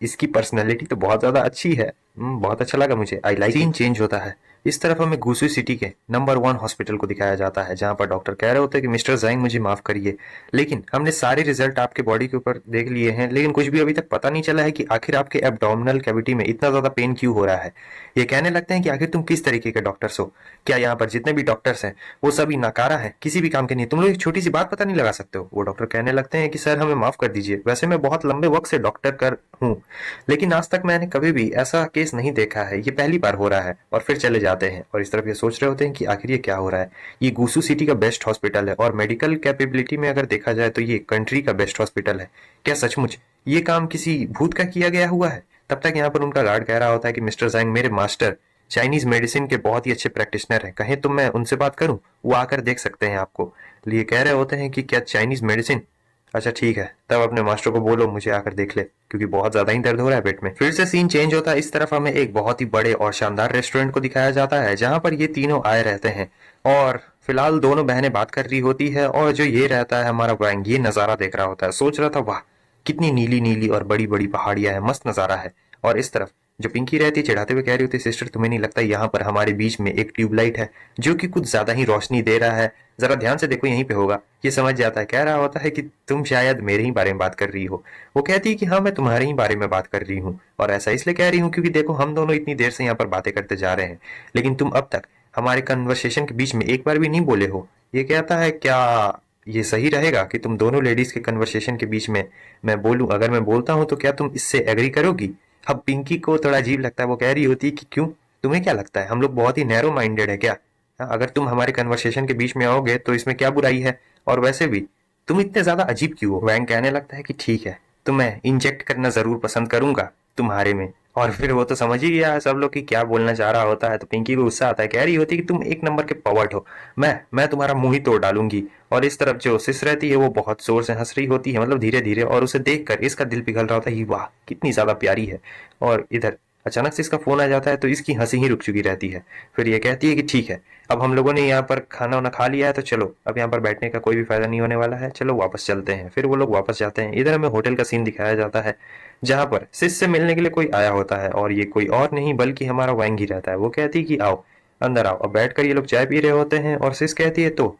इसकी पर्सनैलिटी तो बहुत ज्यादा अच्छी है, बहुत अच्छा लगा मुझे, आई लाइक। सीन चेंज होता है, इस तरफ हमें गुसू सिटी के नंबर 1 हॉस्पिटल को दिखाया जाता है, जहां पर डॉक्टर कह रहे होते हैं कि मिस्टर जैंग मुझे माफ करिए, लेकिन हमने सारे रिजल्ट आपके बॉडी के ऊपर देख लिए हैं, लेकिन कुछ भी अभी तक पता नहीं चला है कि आखिर आपके एब्डोमिनल कैविटी में इतना ज्यादा पेन क्यों हो रहा है। ये कहने लगते हैं कि आखिर तुम किस तरीके के डॉक्टर्स हो, क्या यहाँ पर जितने भी डॉक्टर्स हैं वो सभी नाकारा हैं, किसी भी काम के नहीं, तुम लोग एक छोटी सी बात पता नहीं लगा सकते हो। वो डॉक्टर कहने लगते हैं कि सर हमें माफ कर दीजिए, वैसे मैं बहुत लंबे वक्त से डॉक्टर कर हूँ, लेकिन आज तक मैंने कभी भी ऐसा केस नहीं देखा है, ये पहली बार हो रहा है। और फिर चले जाते हैं और इस तरफ ये सोच रहे होते हैं कि आखिर ये क्या हो रहा है। ये गुसू सिटी का बेस्ट हॉस्पिटल है और मेडिकल कैपेबिलिटी में अगर देखा जाए तो ये कंट्री का बेस्ट हॉस्पिटल है, क्या सचमुच ये काम किसी भूत का किया गया हुआ है। तब तक यहाँ पर उनका गार्ड कह रहा होता है कि मिस्टर जैंग मेरे मास्टर चाइनीज मेडिसिन के बहुत ही अच्छे प्रैक्टिशनर हैं, कहें तो मैं उनसे बात करूं, वो आकर देख सकते हैं आपको। लिए कह रहे होते हैं कि क्या चाइनीज मेडिसिन, अच्छा ठीक है, तब अपने मास्टर को बोलो मुझे आकर देख ले, क्योंकि बहुत ज्यादा ही दर्द हो रहा है पेट में। फिर से सीन चेंज होता है, इस तरफ हमें एक बहुत ही बड़े और शानदार रेस्टोरेंट को दिखाया जाता है जहां पर ये तीनों आए रहते हैं और फिलहाल दोनों बहनें बात कर रही होती है और जो ये रहता है हमारा वैंग ये नजारा देख रहा होता है, सोच रहा था वाह कितनी नीली नीली और बड़ी बड़ी पहाड़ियां है, मस्त नजारा है। और इस तरफ जो पिंकी रहती है चिढ़ाते हुए कह रही होती है सिस्टर तुम्हें नहीं लगता यहाँ पर हमारे बीच में एक ट्यूबलाइट है जो कि कुछ ज्यादा ही रोशनी दे रहा है, जरा ध्यान से देखो यहीं पे होगा। ये समझ जाता है, कह रहा होता है कि तुम शायद मेरे ही बारे में बात कर रही हो। वो कहती है कि हाँ मैं तुम्हारे ही बारे में बात कर रही हूँ, और ऐसा इसलिए कह रही हूँ क्योंकि देखो हम दोनों इतनी देर से यहाँ पर बातें करते जा रहे हैं, लेकिन तुम अब तक हमारे कन्वर्सेशन के बीच में एक बार भी नहीं बोले हो। ये कहता है क्या ये सही रहेगा कि तुम दोनों लेडीज के कन्वर्सेशन के बीच में मैं बोलूं, अगर मैं बोलता हूं तो क्या तुम इससे एग्री करोगी। अब पिंकी को थोड़ा अजीब लगता है, वो कह रही होती है कि क्यों, तुम्हें क्या लगता है हम लोग बहुत ही नैरो माइंडेड है क्या, हाँ, अगर तुम हमारे कन्वर्सेशन के बीच में आओगे तो इसमें क्या बुराई है, और वैसे भी तुम इतने ज्यादा अजीब क्यों हो। वैंग कहने लगता है कि ठीक है तो मैं इंजेक्ट करना जरूर पसंद करूंगा तुम्हारे में। और फिर वो तो समझ ही गया सब लोग कि क्या बोलना चाह रहा होता है, तो पिंकी को गुस्सा आता है, कह रही होती है कि तुम एक नंबर के पवर्ट हो, मैं तुम्हारा मुंह ही तोड़ डालूंगी। और इस तरफ जो सिस रहती है वो बहुत जोर से हंस रही होती है, मतलब धीरे धीरे, और उसे देखकर इसका दिल पिघल रहा होता है, वाह कितनी ज्यादा प्यारी है। और इधर अचानक से इसका फोन आ जाता है तो इसकी हंसी ही रुक चुकी रहती है। फिर ये कहती है कि ठीक है अब हम लोगों ने यहाँ पर खाना वाना खा लिया है तो चलो अब यहाँ पर बैठने का कोई भी फायदा नहीं होने वाला है, चलो वापस चलते हैं। फिर वो लोग वापस जाते हैं। इधर हमें होटल का सीन दिखाया जाता है जहां पर सिस से मिलने के लिए कोई आया होता है, और ये कोई और नहीं बल्कि हमारा वैंग ही रहता है। वो कहती है कि आओ अंदर आओ। अब बैठकर ये लोग चाय पी रहे होते हैं और सिस कहती है तो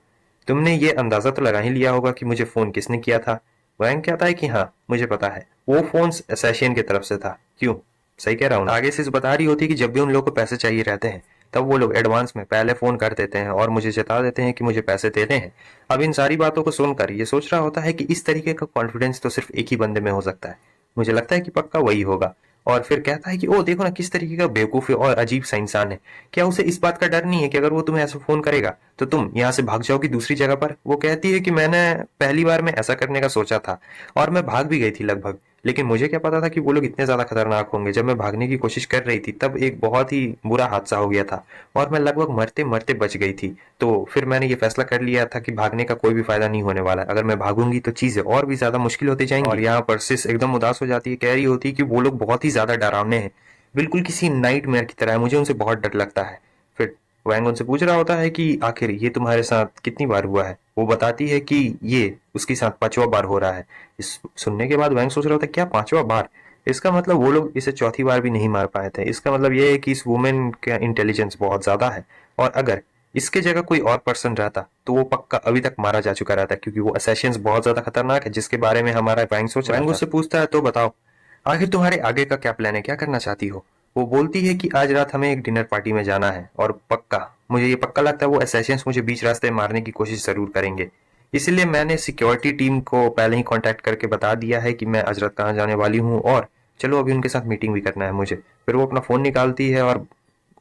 तुमने ये अंदाजा तो लगा ही लिया होगा कि मुझे फोन किसने किया था। वैंग कहता है कि हाँ मुझे पता है, वो फोन असैसिन की तरफ से था। क्यों, सही कह रहा हूँ। आगे सिस बता रही होती है कि जब भी उन लोगों को पैसे चाहिए रहते हैं तब वो लोग एडवांस में पहले फोन कर देते हैं और मुझे जता देते हैं कि मुझे पैसे देने हैं। अब इन सारी बातों को सुनकर ये सोच रहा होता है कि इस तरीके का कॉन्फिडेंस तो सिर्फ एक ही बंदे में हो सकता है, मुझे लगता है कि पक्का वही होगा। और फिर कहता है कि ओ देखो ना किस तरीके का बेवकूफ और अजीब सा इंसान है, क्या उसे इस बात का डर नहीं है कि अगर वो तुम्हें ऐसा फोन करेगा तो तुम यहाँ से भाग जाओगी दूसरी जगह पर। वो कहती है कि मैंने पहली बार में ऐसा करने का सोचा था और मैं भाग भी गई थी लगभग, लेकिन मुझे क्या पता था कि वो लोग इतने ज्यादा खतरनाक होंगे। जब मैं भागने की कोशिश कर रही थी तब एक बहुत ही बुरा हादसा हो गया था और मैं लगभग मरते मरते बच गई थी, तो फिर मैंने ये फैसला कर लिया था कि भागने का कोई भी फायदा नहीं होने वाला है, अगर मैं भागूंगी तो चीजें और भी ज्यादा मुश्किल होती जाएंगी। और यहाँ पर सिस एकदम उदास हो जाती है, कह रही होती है कि वो लोग बहुत ही ज्यादा डरावने हैं, बिल्कुल किसी नाइटमेयर की तरह है, मुझे उनसे बहुत डर लगता है। फिर वैंग उनसे पूछ रहा होता है कि आखिर ये तुम्हारे साथ कितनी बार हुआ है। वो बताती है कि ये उसके साथ 5वां बार हो रहा है। इस सुनने के बाद वैंग सोच रहा होता है क्या 5वां बार, इसका मतलब वो लोग इसे चौथी बार भी नहीं मार पाए थे। इसका मतलब ये है कि इस वुमेन का इंटेलिजेंस बहुत ज्यादा है, और अगर इसके जगह कोई और पर्सन रहता तो वो पक्का अभी तक मारा जा चुका रहता, क्योंकि वो असैसिन्स बहुत ज्यादा खतरनाक है जिसके बारे में हमारा वैंग सोच रहा था। वैंग उससे पूछता है तो बताओ आखिर तुम्हारे आगे का क्या प्लान है, क्या करना चाहती हो। वो बोलती है कि आज रात हमें एक डिनर पार्टी में जाना है, और पक्का मुझे ये पक्का लगता है वो असैसिन्स मुझे बीच रास्ते में मारने की कोशिश जरूर करेंगे। इसलिए मैंने सिक्योरिटी टीम को पहले ही कांटेक्ट करके बता दिया है कि मैं आज रात कहाँ जाने वाली हूँ, और चलो अभी उनके साथ मीटिंग भी करना है मुझे। फिर वो अपना फोन निकालती है और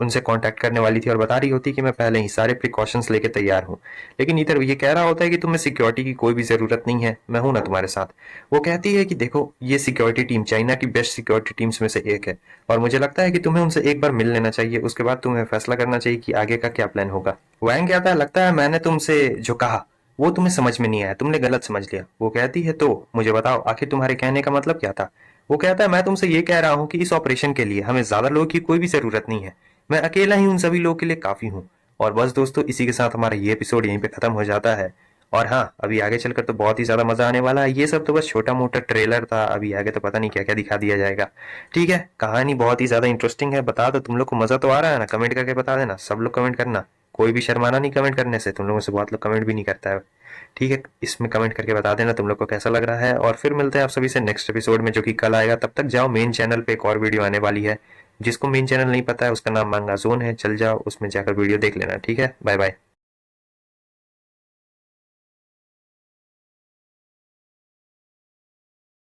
उनसे कांटेक्ट करने वाली थी और बता रही होती कि मैं पहले ही सारे प्रिकॉशंस लेके तैयार हूँ। लेकिन इधर ये कह रहा होता है कि तुम्हें सिक्योरिटी की कोई भी जरूरत नहीं है, मैं हूं ना तुम्हारे साथ। वो कहती है कि देखो ये सिक्योरिटी टीम चाइना की बेस्ट सिक्योरिटी टीम्स में से एक है, और मुझे लगता है कि तुम्हें उनसे एक बार मिल लेना चाहिए, उसके बाद तुम्हें फैसला करना चाहिए कि आगे का क्या प्लान होगा। वैंग कहता है लगता है मैंने तुमसे जो कहा वो तुम्हें समझ में नहीं आया, तुमने गलत समझ लिया। वो कहती है तो मुझे बताओ आखिर तुम्हारे कहने का मतलब क्या था। वो कहता है मैं तुमसे ये कह रहा हूँ कि इस ऑपरेशन के लिए हमें ज्यादा लोगों की कोई भी जरूरत नहीं है, मैं अकेला ही उन सभी लोगों के लिए काफी हूँ। और बस दोस्तों इसी के साथ हमारा ये एपिसोड यहीं पे खत्म हो जाता है। और हाँ, अभी आगे चलकर तो बहुत ही ज्यादा मजा आने वाला है। ये सब तो बस छोटा मोटा ट्रेलर था, अभी आगे तो पता नहीं क्या क्या दिखा दिया जाएगा। ठीक है, कहानी बहुत ही ज्यादा इंटरेस्टिंग है। बता दो तुम लोग को मजा तो आ रहा है ना, कमेंट करके बता देना। सब लोग कमेंट करना, कोई भी शर्माना नहीं कमेंट करने से, तुम लोगों से बहुत लोग कमेंट भी नहीं करता है। ठीक है, इसमें कमेंट करके बता देना तुम लोग को कैसा लग रहा है, और फिर मिलते हैं आप सभी से नेक्स्ट एपिसोड में जो कि कल आएगा। तब तक जाओ, मेन चैनल पे एक और वीडियो आने वाली है। जिसको मेन चैनल नहीं पता है उसका नाम मांगा जोन है, चल जाओ उसमें जाकर वीडियो देख लेना। ठीक है, बाय बाय।